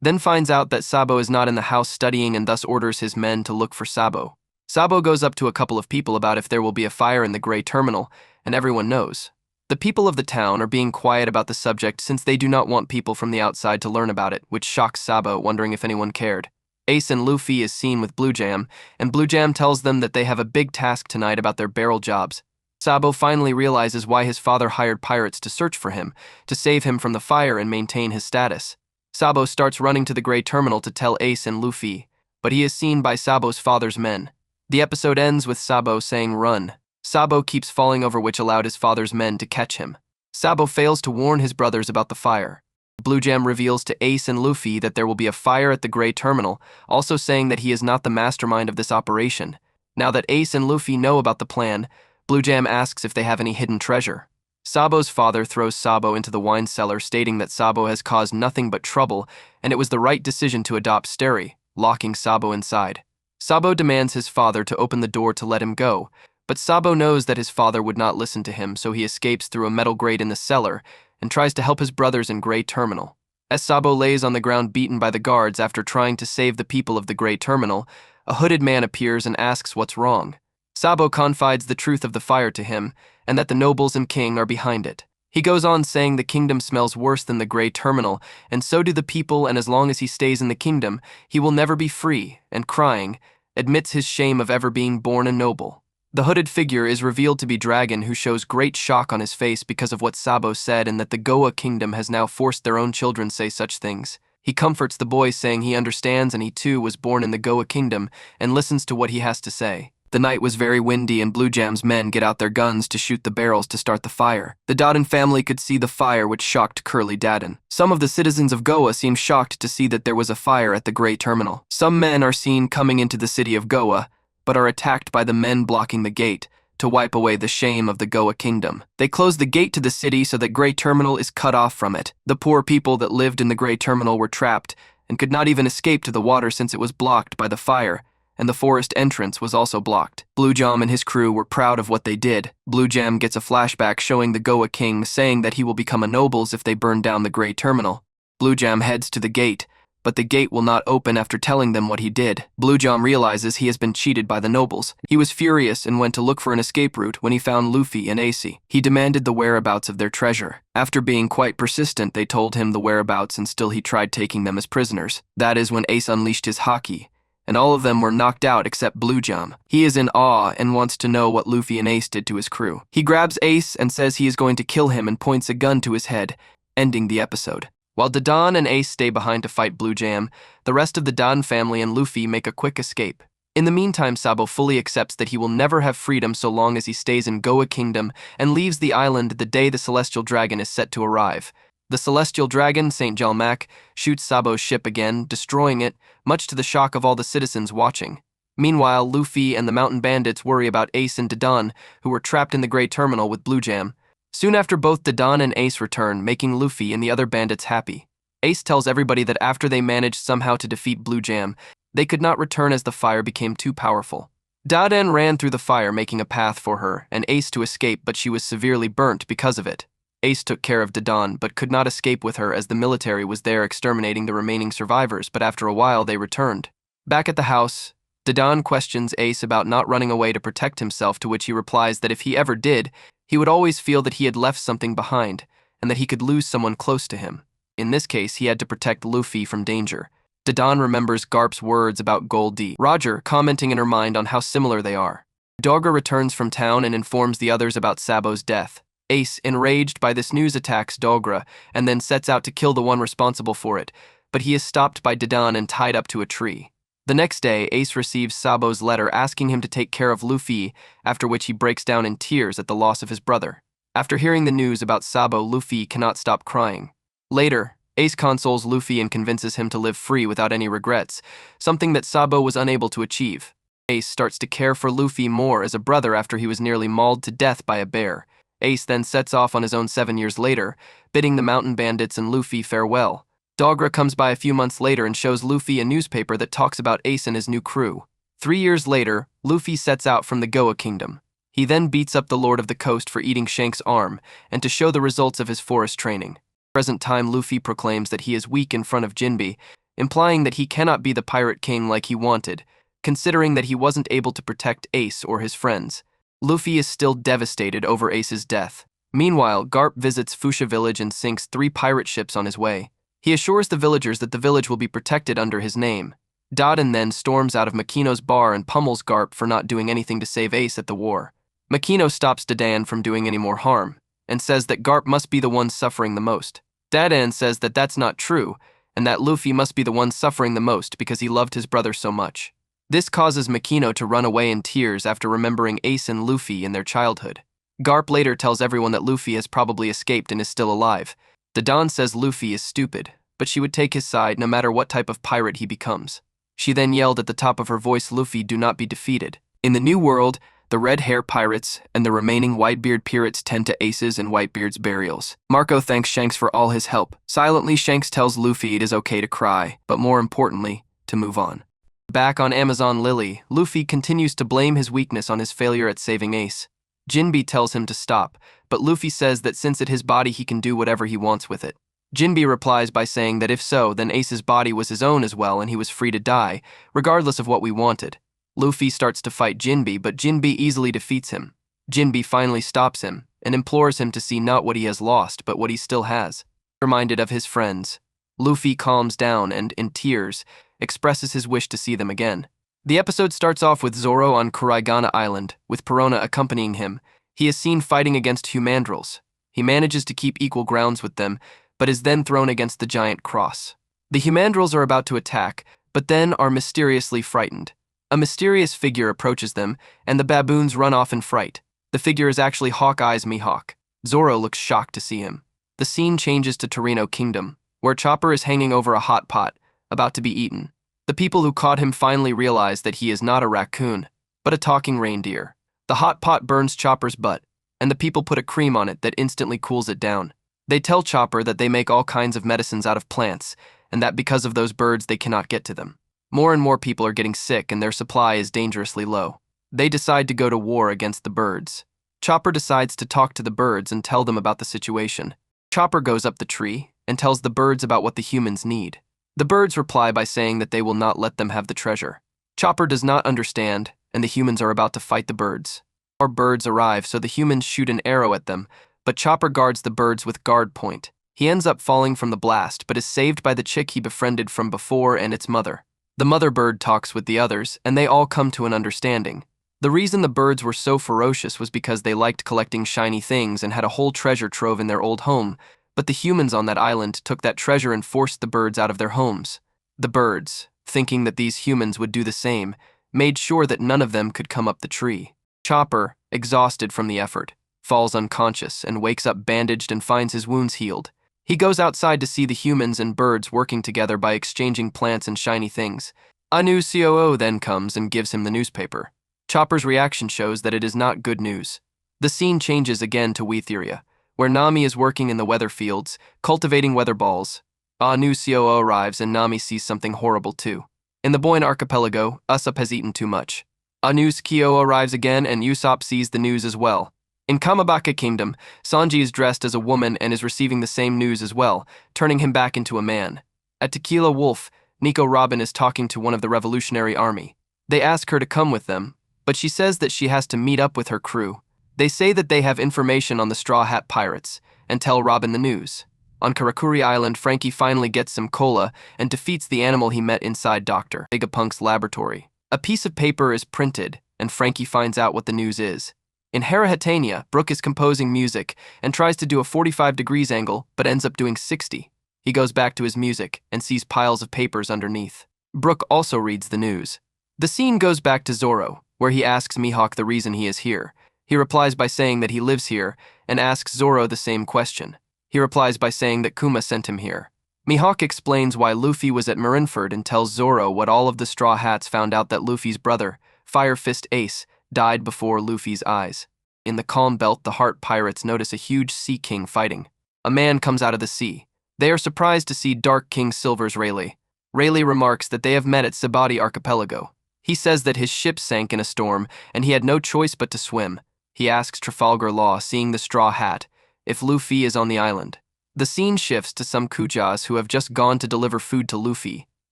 then finds out that Sabo is not in the house studying and thus orders his men to look for Sabo. Sabo goes up to a couple of people about if there will be a fire in the gray terminal, and everyone knows. The people of the town are being quiet about the subject since they do not want people from the outside to learn about it, which shocks Sabo, wondering if anyone cared. Ace and Luffy is seen with Blue Jam, and Blue Jam tells them that they have a big task tonight about their barrel jobs. Sabo finally realizes why his father hired pirates to search for him, to save him from the fire and maintain his status. Sabo starts running to the gray terminal to tell Ace and Luffy, but he is seen by Sabo's father's men. The episode ends with Sabo saying run. Sabo keeps falling over, which allowed his father's men to catch him. Sabo fails to warn his brothers about the fire. Blue Jam reveals to Ace and Luffy that there will be a fire at the gray terminal, also saying that he is not the mastermind of this operation. Now that Ace and Luffy know about the plan, Blue Jam asks if they have any hidden treasure. Sabo's father throws Sabo into the wine cellar, stating that Sabo has caused nothing but trouble and it was the right decision to adopt Sterry, locking Sabo inside. Sabo demands his father to open the door to let him go, but Sabo knows that his father would not listen to him, so he escapes through a metal grate in the cellar and tries to help his brothers in Gray Terminal. As Sabo lays on the ground beaten by the guards after trying to save the people of the Gray Terminal, a hooded man appears and asks what's wrong. Sabo confides the truth of the fire to him, and that the nobles and king are behind it. He goes on saying the kingdom smells worse than the Gray Terminal, and so do the people, and as long as he stays in the kingdom, he will never be free, and crying, admits his shame of ever being born a noble. The hooded figure is revealed to be Dragon, who shows great shock on his face because of what Sabo said and that the Goa kingdom has now forced their own children say such things. He comforts the boy, saying he understands and he too was born in the Goa kingdom, and listens to what he has to say. The night was very windy and Blue Jam's men get out their guns to shoot the barrels to start the fire. The Dodden family could see the fire, which shocked Curly Dadden. Some of the citizens of Goa seem shocked to see that there was a fire at the Gray Terminal. Some men are seen coming into the city of Goa, but are attacked by the men blocking the gate to wipe away the shame of the Goa kingdom. They close the gate to the city so that Gray Terminal is cut off from it. The poor people that lived in the Gray Terminal were trapped and could not even escape to the water since it was blocked by the fire, and the forest entrance was also blocked. Blue Jam and his crew were proud of what they did. Blue Jam gets a flashback showing the Goa king saying that he will become a nobles if they burn down the Gray Terminal. Blue Jam heads to the gate, but the gate will not open after telling them what he did. Blue Jam realizes he has been cheated by the nobles. He was furious and went to look for an escape route when he found Luffy and Ace. He demanded the whereabouts of their treasure. After being quite persistent, they told him the whereabouts and still he tried taking them as prisoners. That is when Ace unleashed his haki, and all of them were knocked out except Blue Jam. He is in awe and wants to know what Luffy and Ace did to his crew. He grabs Ace and says he is going to kill him and points a gun to his head. ending the episode. While Dadan and Ace stay behind to fight Blue Jam, the rest of the Dan family and Luffy make a quick escape. In the meantime, Sabo fully accepts that he will never have freedom so long as he stays in Goa Kingdom and leaves the island the day the Celestial Dragon is set to arrive. The Celestial Dragon, St. Jalmac, shoots Sabo's ship again, destroying it, much to the shock of all the citizens watching. Meanwhile, Luffy and the mountain bandits worry about Ace and Dadan, who were trapped in the Grey Terminal with Blue Jam. Soon after, both Dadan and Ace return, making Luffy and the other bandits happy. Ace tells everybody that after they managed somehow to defeat Blue Jam, they could not return as the fire became too powerful. Dadan ran through the fire, making a path for her and Ace to escape, but she was severely burnt because of it. Ace took care of Dadan, but could not escape with her as the military was there exterminating the remaining survivors, but after a while they returned. Back at the house, Dadan questions Ace about not running away to protect himself, to which he replies that if he ever did, he would always feel that he had left something behind, and that he could lose someone close to him. In this case, he had to protect Luffy from danger. Dadan remembers Garp's words about Gold D. Roger, commenting in her mind on how similar they are. Dogra returns from town and informs the others about Sabo's death. Ace, enraged by this news, attacks Dogra and then sets out to kill the one responsible for it, but he is stopped by Dadan and tied up to a tree. The next day, Ace receives Sabo's letter asking him to take care of Luffy, after which he breaks down in tears at the loss of his brother. After hearing the news about Sabo, Luffy cannot stop crying. Later, Ace consoles Luffy and convinces him to live free without any regrets, something that Sabo was unable to achieve. Ace starts to care for Luffy more as a brother after he was nearly mauled to death by a bear. Ace then sets off on his own 7 years later, bidding the mountain bandits and Luffy farewell. Dogra comes by a few months later and shows Luffy a newspaper that talks about Ace and his new crew. 3 years later, Luffy sets out from the Goa Kingdom. He then beats up the Lord of the Coast for eating Shank's arm and to show the results of his forest training. Present time, Luffy proclaims that he is weak in front of Jinbe, implying that he cannot be the Pirate King like he wanted, considering that he wasn't able to protect Ace or his friends. Luffy is still devastated over Ace's death. Meanwhile, Garp visits Fuchsia Village and sinks 3 pirate ships on his way. He assures the villagers that the village will be protected under his name. Dadan then storms out of Makino's bar and pummels Garp for not doing anything to save Ace at the war. Makino stops Dadan from doing any more harm, and says that Garp must be the one suffering the most. Dadan says that that's not true, and that Luffy must be the one suffering the most because he loved his brother so much. This causes Makino to run away in tears after remembering Ace and Luffy in their childhood. Garp later tells everyone that Luffy has probably escaped and is still alive. Dadan says Luffy is stupid, but she would take his side no matter what type of pirate he becomes. She then yelled at the top of her voice, "Luffy, do not be defeated." In the New World, the Red Hair Pirates and the remaining Whitebeard pirates tend to Ace's and Whitebeard's burials. Marco thanks Shanks for all his help. Silently, Shanks tells Luffy it is okay to cry, but more importantly, to move on. Back on Amazon Lily, Luffy continues to blame his weakness on his failure at saving Ace. Jinbe tells him to stop, but Luffy says that since it's his body, he can do whatever he wants with it. Jinbe replies by saying that if so, then Ace's body was his own as well and he was free to die, regardless of what we wanted. Luffy starts to fight Jinbe, but Jinbe easily defeats him. Jinbe finally stops him and implores him to see not what he has lost, but what he still has. Reminded of his friends, Luffy calms down and, in tears, expresses his wish to see them again. The episode starts off with Zoro on Kuraigana Island, with Perona accompanying him. He is seen fighting against Humandrels. He manages to keep equal grounds with them, but is then thrown against the giant cross. The Humandrels are about to attack, but then are mysteriously frightened. A mysterious figure approaches them, and the baboons run off in fright. The figure is actually Hawkeye's Mihawk. Zoro looks shocked to see him. The scene changes to Torino Kingdom, where Chopper is hanging over a hot pot, about to be eaten. The people who caught him finally realize that he is not a raccoon, but a talking reindeer. The hot pot burns Chopper's butt, and the people put a cream on it that instantly cools it down. They tell Chopper that they make all kinds of medicines out of plants, and that because of those birds they cannot get to them. More and more people are getting sick and their supply is dangerously low. They decide to go to war against the birds. Chopper decides to talk to the birds and tell them about the situation. Chopper goes up the tree and tells the birds about what the humans need. The birds reply by saying that they will not let them have the treasure. Chopper does not understand, and the humans are about to fight the birds. Our birds arrive, so the humans shoot an arrow at them, but Chopper guards the birds with guard point. He ends up falling from the blast, but is saved by the chick he befriended from before and its mother. The mother bird talks with the others, and they all come to an understanding. The reason the birds were so ferocious was because they liked collecting shiny things and had a whole treasure trove in their old home, but but the humans on that island took that treasure and forced the birds out of their homes. The birds, thinking that these humans would do the same, made sure that none of them could come up the tree. Chopper, exhausted from the effort, falls unconscious and wakes up bandaged and finds his wounds healed. He goes outside to see the humans and birds working together by exchanging plants and shiny things. A new COO then comes and gives him the newspaper. Chopper's reaction shows that it is not good news. The scene changes again to Wetheria, where Nami is working in the weather fields, cultivating weather balls. A new COO arrives and Nami sees something horrible too. In the Boyne archipelago, Usopp has eaten too much. A new COO arrives again and Usopp sees the news as well. In Kamabaka Kingdom, Sanji is dressed as a woman and is receiving the same news as well, turning him back into a man. At Tequila Wolf, Nico Robin is talking to one of the Revolutionary Army. They ask her to come with them, but she says that she has to meet up with her crew. They say that they have information on the Straw Hat Pirates, and tell Robin the news. On Karakuri Island, Franky finally gets some cola and defeats the animal he met inside Dr. Vegapunk's laboratory. A piece of paper is printed, and Franky finds out what the news is. In Herahatania, Brook is composing music and tries to do a 45 degrees angle, but ends up doing 60. He goes back to his music and sees piles of papers underneath. Brook also reads the news. The scene goes back to Zoro, where he asks Mihawk the reason he is here. He replies by saying that he lives here, and asks Zoro the same question. He replies by saying that Kuma sent him here. Mihawk explains why Luffy was at Marineford and tells Zoro what all of the Straw Hats found out that Luffy's brother, Fire Fist Ace, died before Luffy's eyes. In the Calm Belt, the Heart Pirates notice a huge Sea King fighting. A man comes out of the sea. They are surprised to see Dark King Silver's Rayleigh. Rayleigh remarks that they have met at Sabati Archipelago. He says that his ship sank in a storm and he had no choice but to swim. He asks Trafalgar Law, seeing the Straw Hat, if Luffy is on the island. The scene shifts to some Kujas who have just gone to deliver food to Luffy.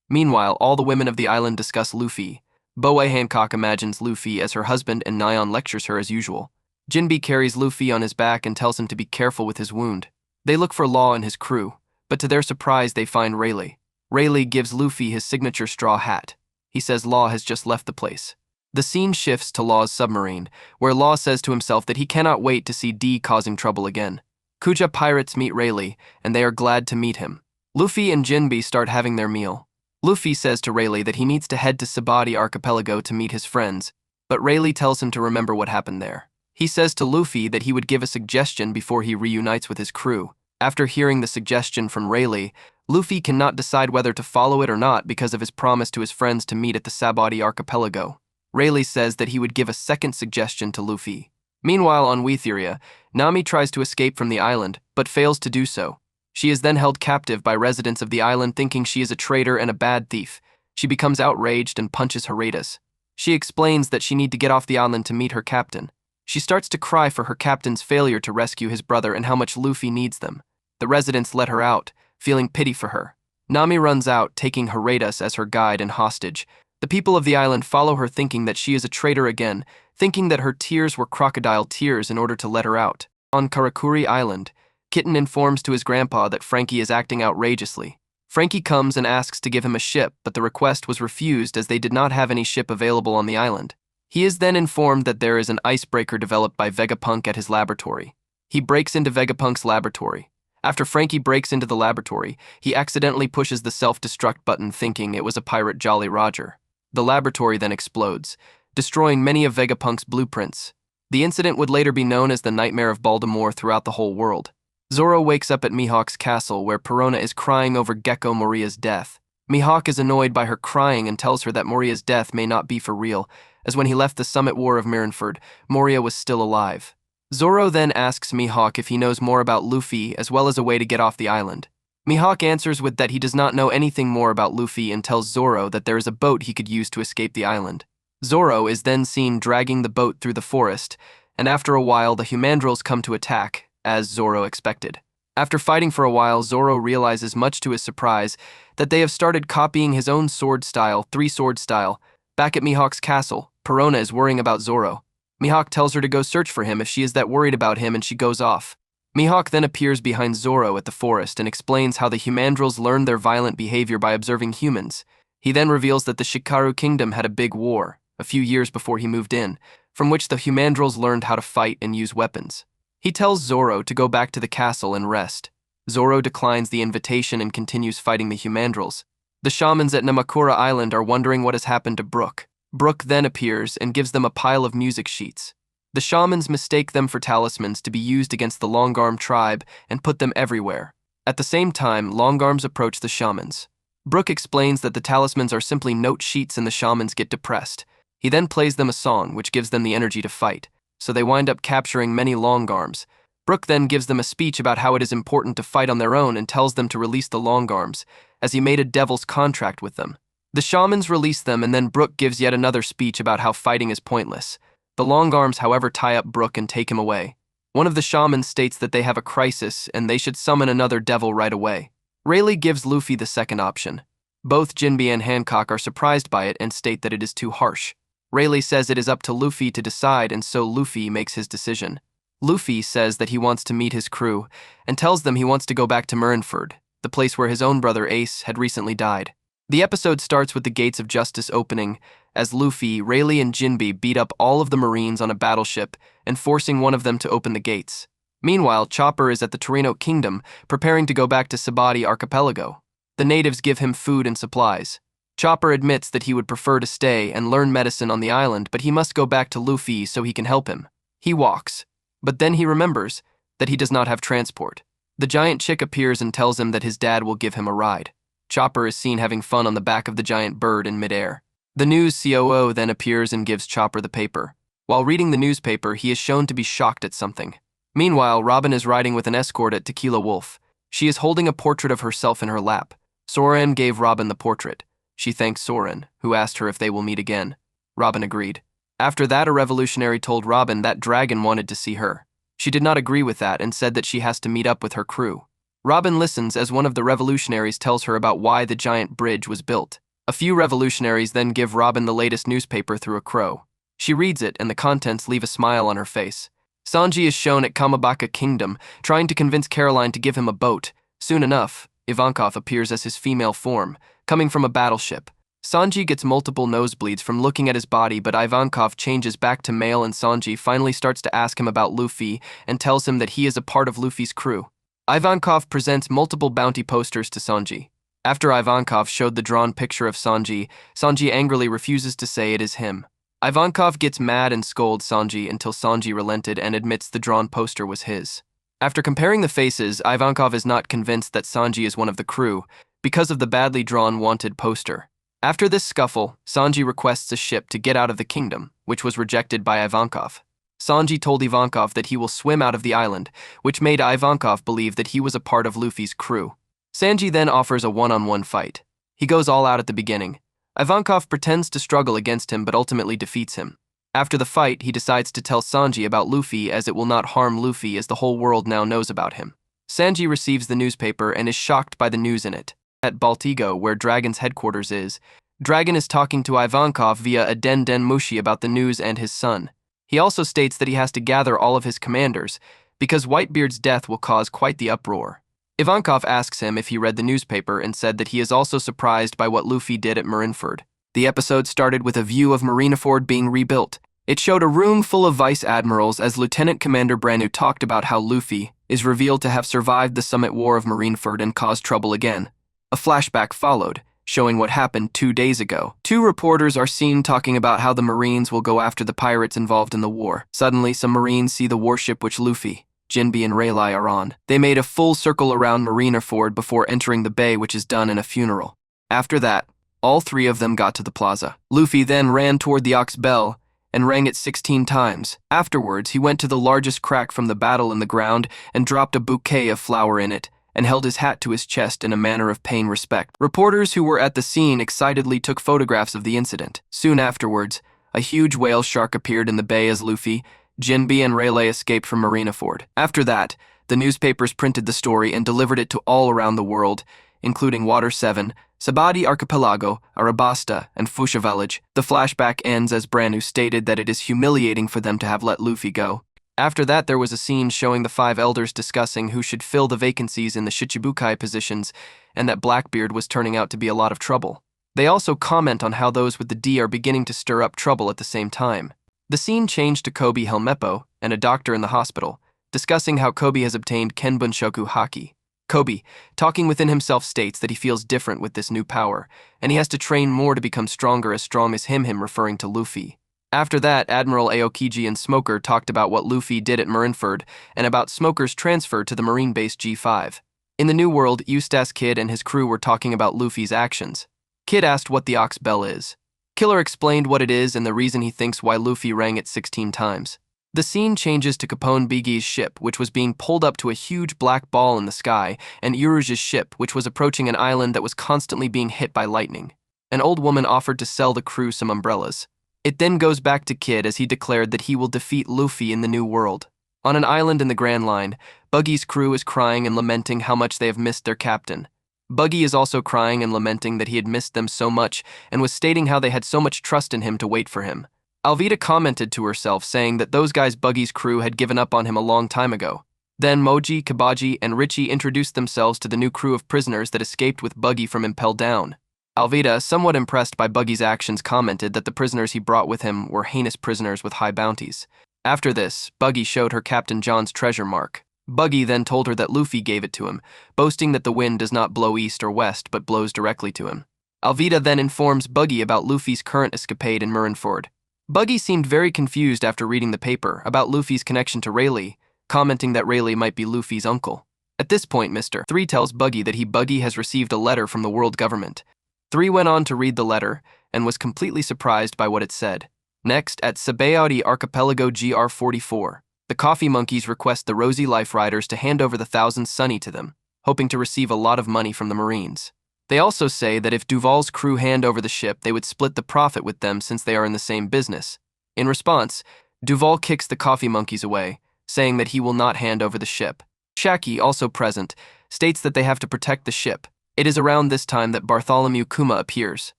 Meanwhile, all the women of the island discuss Luffy. Boe Hancock imagines Luffy as her husband and Nyan lectures her as usual. Jinbe carries Luffy on his back and tells him to be careful with his wound. They look for Law and his crew, but to their surprise they find Rayleigh. Rayleigh gives Luffy his signature straw hat. He says Law has just left the place. The scene shifts to Law's submarine, where Law says to himself that he cannot wait to see D causing trouble again. Kuja pirates meet Rayleigh, and they are glad to meet him. Luffy and Jinbe start having their meal. Luffy says to Rayleigh that he needs to head to Sabati Archipelago to meet his friends, but Rayleigh tells him to remember what happened there. He says to Luffy that he would give a suggestion before he reunites with his crew. After hearing the suggestion from Rayleigh, Luffy cannot decide whether to follow it or not because of his promise to his friends to meet at the Sabati Archipelago. Rayleigh says that he would give a second suggestion to Luffy. Meanwhile, on Wetheria, Nami tries to escape from the island, but fails to do so. She is then held captive by residents of the island thinking she is a traitor and a bad thief. She becomes outraged and punches Heratas. She explains that she needs to get off the island to meet her captain. She starts to cry for her captain's failure to rescue his brother and how much Luffy needs them. The residents let her out, feeling pity for her. Nami runs out, taking Heratas as her guide and hostage. The people of the island follow her thinking that she is a traitor again, thinking that her tears were crocodile tears in order to let her out. On Karakuri Island, Kitten informs to his grandpa that Franky is acting outrageously. Franky comes and asks to give him a ship, but the request was refused as they did not have any ship available on the island. He is then informed that there is an icebreaker developed by Vegapunk at his laboratory. He breaks into Vegapunk's laboratory. After Franky breaks into the laboratory, he accidentally pushes the self-destruct button thinking it was a pirate Jolly Roger. The laboratory then explodes, destroying many of Vegapunk's blueprints. The incident would later be known as the Nightmare of Baltimore throughout the whole world. Zoro wakes up at Mihawk's castle where Perona is crying over Gecko Moria's death. Mihawk is annoyed by her crying and tells her that Moria's death may not be for real, as when he left the Summit War of Marineford, Moria was still alive. Zoro then asks Mihawk if he knows more about Luffy as well as a way to get off the island. Mihawk answers with that he does not know anything more about Luffy and tells Zoro that there is a boat he could use to escape the island. Zoro is then seen dragging the boat through the forest, and after a while the Humandrils come to attack, as Zoro expected. After fighting for a while, Zoro realizes, much to his surprise, that they have started copying his own sword style, three-sword style. Back at Mihawk's castle, Perona is worrying about Zoro. Mihawk tells her to go search for him if she is that worried about him, and she goes off. Mihawk then appears behind Zoro at the forest and explains how the Humandrils learned their violent behavior by observing humans. He then reveals that the Shikaru Kingdom had a big war, a few years before he moved in, from which the Humandrils learned how to fight and use weapons. He tells Zoro to go back to the castle and rest. Zoro declines the invitation and continues fighting the Humandrels. The shamans at Namakura Island are wondering what has happened to Brook. Brook then appears and gives them a pile of music sheets. The shamans mistake them for talismans to be used against the Longarm tribe and put them everywhere. At the same time, Longarms approach the shamans. Brook explains that the talismans are simply note sheets and the shamans get depressed. He then plays them a song which gives them the energy to fight, so they wind up capturing many Longarms. Brook then gives them a speech about how it is important to fight on their own and tells them to release the Longarms, as he made a devil's contract with them. The shamans release them and then Brook gives yet another speech about how fighting is pointless. The Longarms, however, tie up Brook and take him away. One of the shamans states that they have a crisis and they should summon another devil right away. Rayleigh gives Luffy the second option. Both Jinbe and Hancock are surprised by it and state that it is too harsh. Rayleigh says it is up to Luffy to decide, and so Luffy makes his decision. Luffy says that he wants to meet his crew and tells them he wants to go back to Marineford, the place where his own brother Ace had recently died. The episode starts with the Gates of Justice opening as Luffy, Rayleigh, and Jinbe beat up all of the Marines on a battleship and forcing one of them to open the gates. Meanwhile, Chopper is at the Torino Kingdom, preparing to go back to Sabati Archipelago. The natives give him food and supplies. Chopper admits that he would prefer to stay and learn medicine on the island, but he must go back to Luffy so he can help him. He walks, but then he remembers that he does not have transport. The giant chick appears and tells him that his dad will give him a ride. Chopper is seen having fun on the back of the giant bird in midair. The news COO then appears and gives Chopper the paper. While reading the newspaper, he is shown to be shocked at something. Meanwhile, Robin is riding with an escort at Tequila Wolf. She is holding a portrait of herself in her lap. Soren gave Robin the portrait. She thanks Soren, who asked her if they will meet again. Robin agreed. After that, a revolutionary told Robin that Dragon wanted to see her. She did not agree with that and said that she has to meet up with her crew. Robin listens as one of the revolutionaries tells her about why the giant bridge was built. A few revolutionaries then give Robin the latest newspaper through a crow. She reads it and the contents leave a smile on her face. Sanji is shown at Kamabaka Kingdom, trying to convince Caroline to give him a boat. Soon enough, Ivankov appears as his female form, coming from a battleship. Sanji gets multiple nosebleeds from looking at his body, but Ivankov changes back to male and Sanji finally starts to ask him about Luffy and tells him that he is a part of Luffy's crew. Ivankov presents multiple bounty posters to Sanji. After Ivankov showed the drawn picture of Sanji, Sanji angrily refuses to say it is him. Ivankov gets mad and scolds Sanji until Sanji relented and admits the drawn poster was his. After comparing the faces, Ivankov is not convinced that Sanji is one of the crew because of the badly drawn wanted poster. After this scuffle, Sanji requests a ship to get out of the kingdom, which was rejected by Ivankov. Sanji told Ivankov that he will swim out of the island, which made Ivankov believe that he was a part of Luffy's crew. Sanji then offers a one-on-one fight. He goes all out at the beginning. Ivankov pretends to struggle against him but ultimately defeats him. After the fight, he decides to tell Sanji about Luffy as it will not harm Luffy as the whole world now knows about him. Sanji receives the newspaper and is shocked by the news in it. At Baltigo, where Dragon's headquarters is, Dragon is talking to Ivankov via a Den Mushi about the news and his son. He also states that he has to gather all of his commanders, because Whitebeard's death will cause quite the uproar. Ivankov asks him if he read the newspaper and said that he is also surprised by what Luffy did at Marineford. The episode started with a view of Marineford being rebuilt. It showed a room full of vice admirals as Lieutenant Commander Branu talked about how Luffy is revealed to have survived the Summit War of Marineford and caused trouble again. A flashback followed, showing what happened 2 days ago. Two reporters are seen talking about how the Marines will go after the pirates involved in the war. Suddenly, some Marines see the warship which Luffy, Jinbe, and Rayleigh are on. They made a full circle around Marineford before entering the bay, which is done in a funeral. After that, all three of them got to the plaza. Luffy then ran toward the Ox Bell and rang it 16 times. Afterwards, he went to the largest crack from the battle in the ground and dropped a bouquet of flower in it, and held his hat to his chest in a manner of pain respect. Reporters who were at the scene excitedly took photographs of the incident. Soon afterwards, a huge whale shark appeared in the bay as Luffy, Jinbe, and Rayleigh escaped from Marineford. After that, the newspapers printed the story and delivered it to all around the world, including Water 7, Sabati Archipelago, Arabasta, and Fusha Village. The flashback ends as Branu stated that it is humiliating for them to have let Luffy go. After that, there was a scene showing the 5 elders discussing who should fill the vacancies in the Shichibukai positions and that Blackbeard was turning out to be a lot of trouble. They also comment on how those with the D are beginning to stir up trouble at the same time. The scene changed to Kobe Helmeppo and a doctor in the hospital, discussing how Kobe has obtained Kenbunshoku Haki. Kobe, talking within himself, states that he feels different with this new power, and he has to train more to become stronger, as strong as him referring to Luffy. After that, Admiral Aokiji and Smoker talked about what Luffy did at Marineford and about Smoker's transfer to the Marine Base G5. In the New World, Eustace Kid and his crew were talking about Luffy's actions. Kid asked what the Ox Bell is. Killer explained what it is and the reason he thinks why Luffy rang it 16 times. The scene changes to Capone Bigi's ship, which was being pulled up to a huge black ball in the sky, and Uruge's ship, which was approaching an island that was constantly being hit by lightning. An old woman offered to sell the crew some umbrellas. It then goes back to Kid as he declared that he will defeat Luffy in the New World. On an island in the Grand Line, Buggy's crew is crying and lamenting how much they have missed their captain. Buggy is also crying and lamenting that he had missed them so much and was stating how they had so much trust in him to wait for him. Alvida commented to herself, saying that those guys Buggy's crew had given up on him a long time ago. Then Moji, Kabaji, and Richie introduced themselves to the new crew of prisoners that escaped with Buggy from Impel Down. Alvida, somewhat impressed by Buggy's actions, commented that the prisoners he brought with him were heinous prisoners with high bounties. After this, Buggy showed her Captain John's treasure mark. Buggy then told her that Luffy gave it to him, boasting that the wind does not blow east or west but blows directly to him. Alvida then informs Buggy about Luffy's current escapade in Marineford. Buggy seemed very confused after reading the paper about Luffy's connection to Rayleigh, commenting that Rayleigh might be Luffy's uncle. At this point, Mr. 3 tells Buggy that Buggy has received a letter from the world government. 3 went on to read the letter and was completely surprised by what it said. Next, at Sabaody Archipelago GR44, the Coffee Monkeys request the Rosy Life Riders to hand over the Thousand Sunny to them, hoping to receive a lot of money from the Marines. They also say that if Duval's crew hand over the ship, they would split the profit with them since they are in the same business. In response, Duval kicks the Coffee Monkeys away, saying that he will not hand over the ship. Shaki, also present, states that they have to protect the ship. It is around this time that Bartholomew Kuma appears.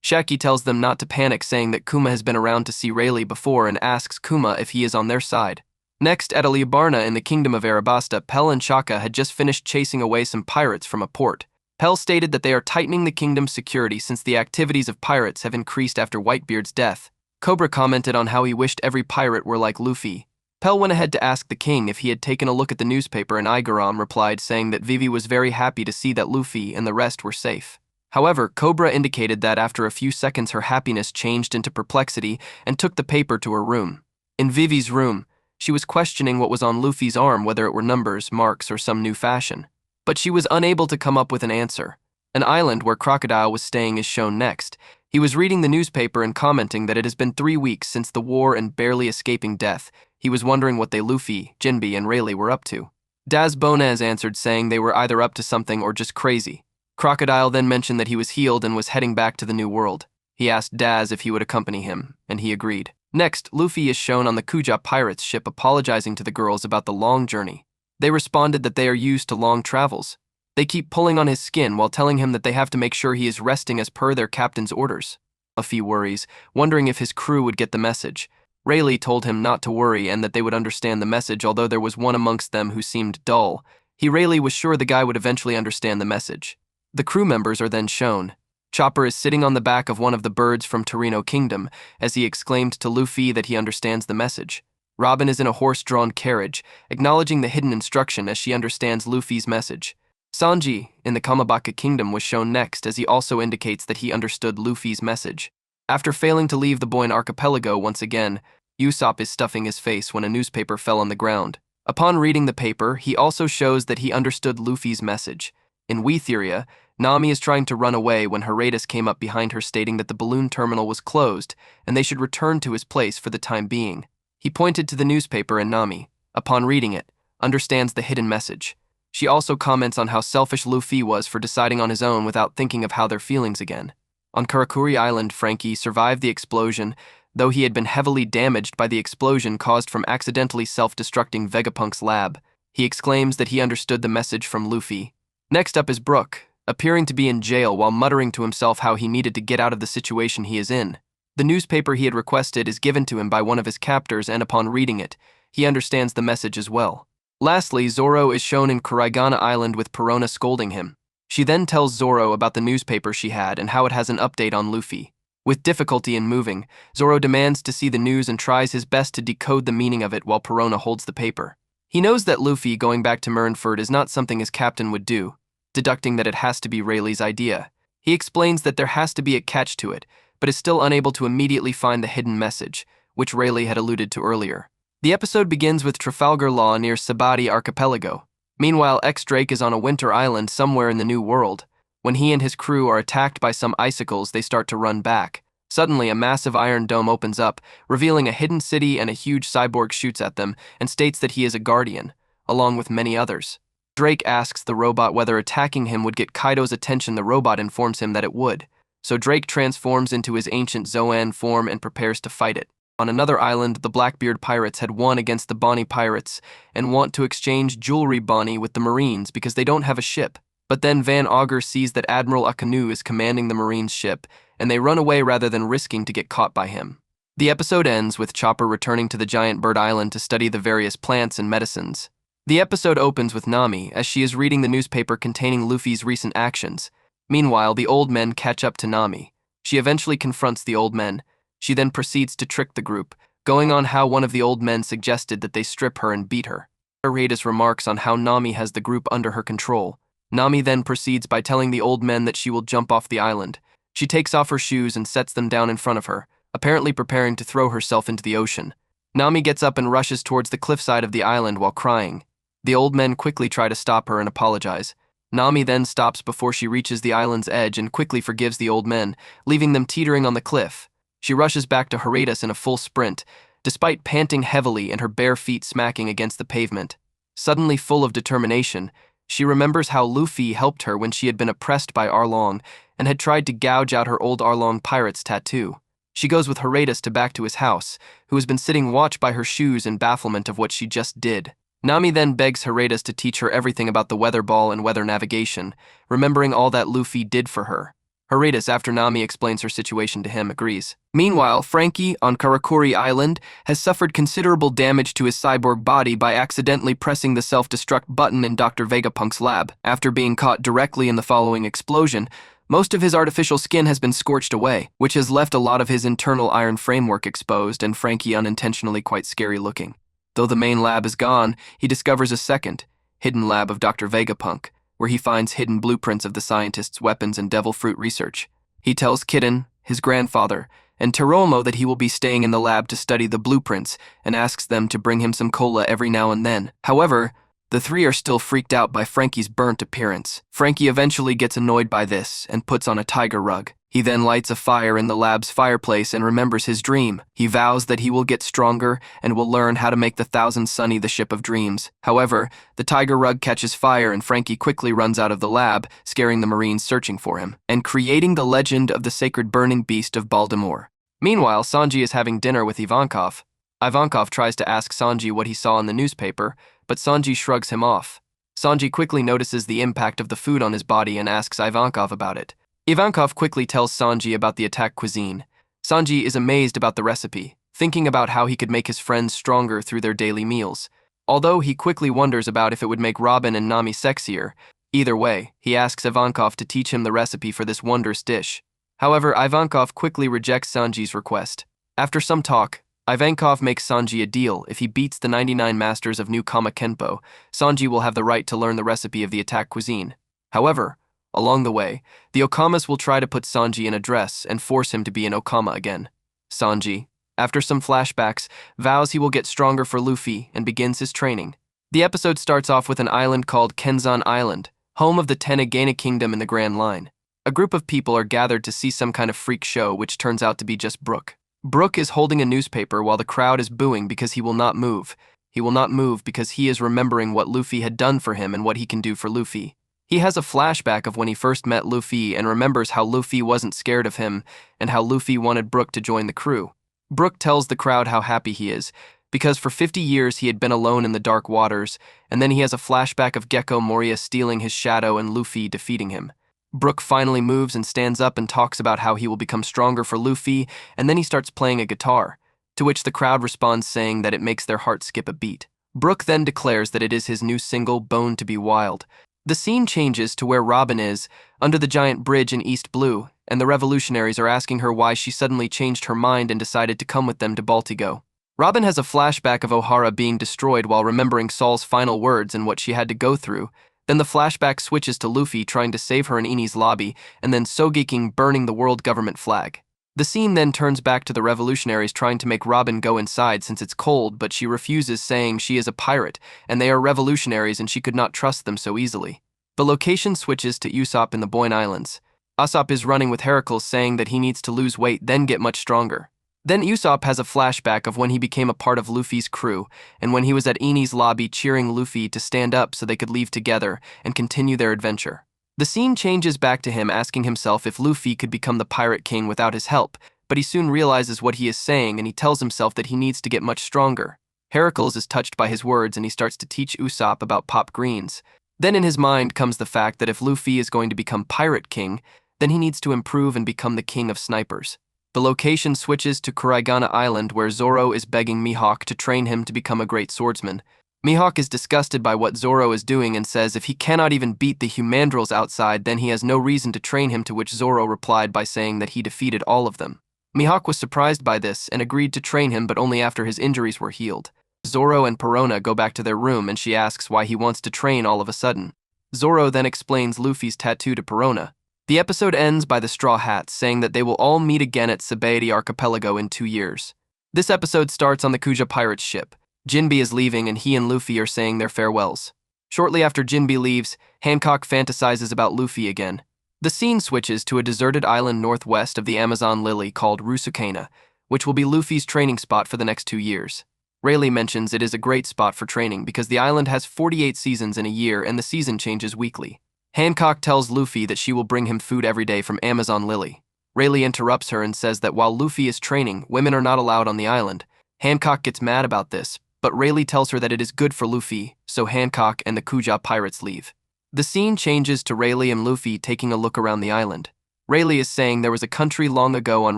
Shaki tells them not to panic, saying that Kuma has been around to see Rayleigh before and asks Kuma if he is on their side. Next, at Aliabarna in the Kingdom of Arabasta, Pell and Shaka had just finished chasing away some pirates from a port. Pell stated that they are tightening the kingdom's security since the activities of pirates have increased after Whitebeard's death. Cobra commented on how he wished every pirate were like Luffy. Pell went ahead to ask the king if he had taken a look at the newspaper, and Igaram replied saying that Vivi was very happy to see that Luffy and the rest were safe. However, Cobra indicated that after a few seconds her happiness changed into perplexity and took the paper to her room. In Vivi's room, she was questioning what was on Luffy's arm, whether it were numbers, marks, or some new fashion. But she was unable to come up with an answer. An island where Crocodile was staying is shown next. He was reading the newspaper and commenting that it has been 3 weeks since the war and barely escaping death. He was wondering what they Luffy, Jinbe, and Rayleigh were up to. Daz Bonez answered saying they were either up to something or just crazy. Crocodile then mentioned that he was healed and was heading back to the New World. He asked Daz if he would accompany him, and he agreed. Next, Luffy is shown on the Kuja pirates ship apologizing to the girls about the long journey. They responded that they are used to long travels. They keep pulling on his skin while telling him that they have to make sure he is resting as per their captain's orders. Luffy worries, wondering if his crew would get the message. Rayleigh told him not to worry and that they would understand the message, although there was one amongst them who seemed dull. Rayleigh was sure the guy would eventually understand the message. The crew members are then shown. Chopper is sitting on the back of one of the birds from Torino Kingdom as he exclaimed to Luffy that he understands the message. Robin is in a horse-drawn carriage, acknowledging the hidden instruction as she understands Luffy's message. Sanji, in the Kamabaka Kingdom, was shown next as he also indicates that he understood Luffy's message. After failing to leave the Boyne Archipelago once again, Usopp is stuffing his face when a newspaper fell on the ground. Upon reading the paper, he also shows that he understood Luffy's message. In Wetheria, Nami is trying to run away when Heradus came up behind her stating that the balloon terminal was closed and they should return to his place for the time being. He pointed to the newspaper and Nami, upon reading it, understands the hidden message. She also comments on how selfish Luffy was for deciding on his own without thinking of how their feelings again. On Karakuri Island, Franky survived the explosion, though he had been heavily damaged by the explosion caused from accidentally self-destructing Vegapunk's lab. He exclaims that he understood the message from Luffy. Next up is Brook, appearing to be in jail while muttering to himself how he needed to get out of the situation he is in. The newspaper he had requested is given to him by one of his captors, and upon reading it, he understands the message as well. Lastly, Zoro is shown in Kuraigana Island with Perona scolding him. She then tells Zoro about the newspaper she had and how it has an update on Luffy. With difficulty in moving, Zoro demands to see the news and tries his best to decode the meaning of it while Perona holds the paper. He knows that Luffy going back to Marineford is not something his captain would do, deducting that it has to be Rayleigh's idea. He explains that there has to be a catch to it, but is still unable to immediately find the hidden message, which Rayleigh had alluded to earlier. The episode begins with Trafalgar Law near Sabati Archipelago. Meanwhile, X-Drake is on a winter island somewhere in the New World. When he and his crew are attacked by some icicles, they start to run back. Suddenly, a massive iron dome opens up, revealing a hidden city, and a huge cyborg shoots at them and states that he is a guardian, along with many others. Drake asks the robot whether attacking him would get Kaido's attention. The robot informs him that it would, so Drake transforms into his ancient Zoan form and prepares to fight it. On another island, the Blackbeard pirates had won against the Bonnie pirates and want to exchange Jewelry Bonnie with the Marines because they don't have a ship. But then Van Augur sees that Admiral Akanu is commanding the Marines' ship, and they run away rather than risking to get caught by him. The episode ends with Chopper returning to the Giant Bird Island to study the various plants and medicines. The episode opens with Nami as she is reading the newspaper containing Luffy's recent actions. Meanwhile, the old men catch up to Nami. She eventually confronts the old men. She then proceeds to trick the group, going on how one of the old men suggested that they strip her and beat her. Aratus remarks on how Nami has the group under her control. Nami then proceeds by telling the old men that she will jump off the island. She takes off her shoes and sets them down in front of her, apparently preparing to throw herself into the ocean. Nami gets up and rushes towards the cliffside of the island while crying. The old men quickly try to stop her and apologize. Nami then stops before she reaches the island's edge and quickly forgives the old men, leaving them teetering on the cliff. She rushes back to Aratus in a full sprint, despite panting heavily and her bare feet smacking against the pavement. Suddenly full of determination, she remembers how Luffy helped her when she had been oppressed by Arlong and had tried to gouge out her old Arlong pirate's tattoo. She goes with Aratus back to his house, who has been sitting watch by her shoes in bafflement of what she just did. Nami then begs Aratus to teach her everything about the weather ball and weather navigation, remembering all that Luffy did for her. Aratus, after Nami explains her situation to him, agrees. Meanwhile, Franky, on Karakuri Island, has suffered considerable damage to his cyborg body by accidentally pressing the self-destruct button in Dr. Vegapunk's lab. After being caught directly in the following explosion, most of his artificial skin has been scorched away, which has left a lot of his internal iron framework exposed and Franky unintentionally quite scary looking. Though the main lab is gone, he discovers a second, hidden lab of Dr. Vegapunk, where he finds hidden blueprints of the scientist's weapons and devil fruit research. He tells Kitten, his grandfather, and Teromo that he will be staying in the lab to study the blueprints and asks them to bring him some cola every now and then. However, the three are still freaked out by Franky's burnt appearance. Franky eventually gets annoyed by this and puts on a tiger rug. He then lights a fire in the lab's fireplace and remembers his dream. He vows that he will get stronger and will learn how to make the Thousand Sunny the ship of dreams. However, the tiger rug catches fire and Franky quickly runs out of the lab, scaring the Marines searching for him, and creating the legend of the sacred burning beast of Baltimore. Meanwhile, Sanji is having dinner with Ivankov. Ivankov tries to ask Sanji what he saw in the newspaper, but Sanji shrugs him off. Sanji quickly notices the impact of the food on his body and asks Ivankov about it. Ivankov quickly tells Sanji about the attack cuisine. Sanji is amazed about the recipe, thinking about how he could make his friends stronger through their daily meals. Although he quickly wonders about if it would make Robin and Nami sexier. Either way, he asks Ivankov to teach him the recipe for this wondrous dish. However, Ivankov quickly rejects Sanji's request. After some talk, Ivankov makes Sanji a deal. If he beats the 99 masters of New Kama Kenpo, Sanji will have the right to learn the recipe of the attack cuisine. However, along the way, the Okamas will try to put Sanji in a dress and force him to be an Okama again. Sanji, after some flashbacks, vows he will get stronger for Luffy and begins his training. The episode starts off with an island called Kenzan Island, home of the Tenagana Kingdom in the Grand Line. A group of people are gathered to see some kind of freak show, which turns out to be just Brook. Brook is holding a newspaper while the crowd is booing because he will not move. He will not move because he is remembering what Luffy had done for him and what he can do for Luffy. He has a flashback of when he first met Luffy and remembers how Luffy wasn't scared of him and how Luffy wanted Brook to join the crew. Brook tells the crowd how happy he is, because for 50 years he had been alone in the dark waters, and then he has a flashback of Gecko Moria stealing his shadow and Luffy defeating him. Brook finally moves and stands up and talks about how he will become stronger for Luffy, and then he starts playing a guitar, to which the crowd responds saying that it makes their heart skip a beat. Brook then declares that it is his new single, Bone to be Wild. The scene changes to where Robin is, under the giant bridge in East Blue, and the revolutionaries are asking her why she suddenly changed her mind and decided to come with them to Baltigo. Robin has a flashback of O'Hara being destroyed while remembering Saul's final words and what she had to go through. Then the flashback switches to Luffy trying to save her in Eni's lobby, and then Sogeking burning the world government flag. The scene then turns back to the revolutionaries trying to make Robin go inside since it's cold, but she refuses, saying she is a pirate, and they are revolutionaries and she could not trust them so easily. The location switches to Usopp in the Boyne Islands. Usopp is running with Heracles, saying that he needs to lose weight, then get much stronger. Then Usopp has a flashback of when he became a part of Luffy's crew, and when he was at Eni's lobby cheering Luffy to stand up so they could leave together and continue their adventure. The scene changes back to him asking himself if Luffy could become the Pirate King without his help, but he soon realizes what he is saying and he tells himself that he needs to get much stronger. Heracles is touched by his words and he starts to teach Usopp about pop greens. Then in his mind comes the fact that if Luffy is going to become Pirate King, then he needs to improve and become the king of snipers. The location switches to Kurigana Island where Zoro is begging Mihawk to train him to become a great swordsman. Mihawk is disgusted by what Zoro is doing and says if he cannot even beat the Humandrels outside, then he has no reason to train him, to which Zoro replied by saying that he defeated all of them. Mihawk was surprised by this and agreed to train him, but only after his injuries were healed. Zoro and Perona go back to their room and she asks why he wants to train all of a sudden. Zoro then explains Luffy's tattoo to Perona. The episode ends by the Straw Hats saying that they will all meet again at Sabaody Archipelago in 2 years. This episode starts on the Kuja Pirates ship. Jinbe is leaving and he and Luffy are saying their farewells. Shortly after Jinbe leaves, Hancock fantasizes about Luffy again. The scene switches to a deserted island northwest of the Amazon Lily called Rusukena, which will be Luffy's training spot for the next 2 years. Rayleigh mentions it is a great spot for training because the island has 48 seasons in a year and the season changes weekly. Hancock tells Luffy that she will bring him food every day from Amazon Lily. Rayleigh interrupts her and says that while Luffy is training, women are not allowed on the island. Hancock gets mad about this, but Rayleigh tells her that it is good for Luffy, so Hancock and the Kuja pirates leave. The scene changes to Rayleigh and Luffy taking a look around the island. Rayleigh is saying there was a country long ago on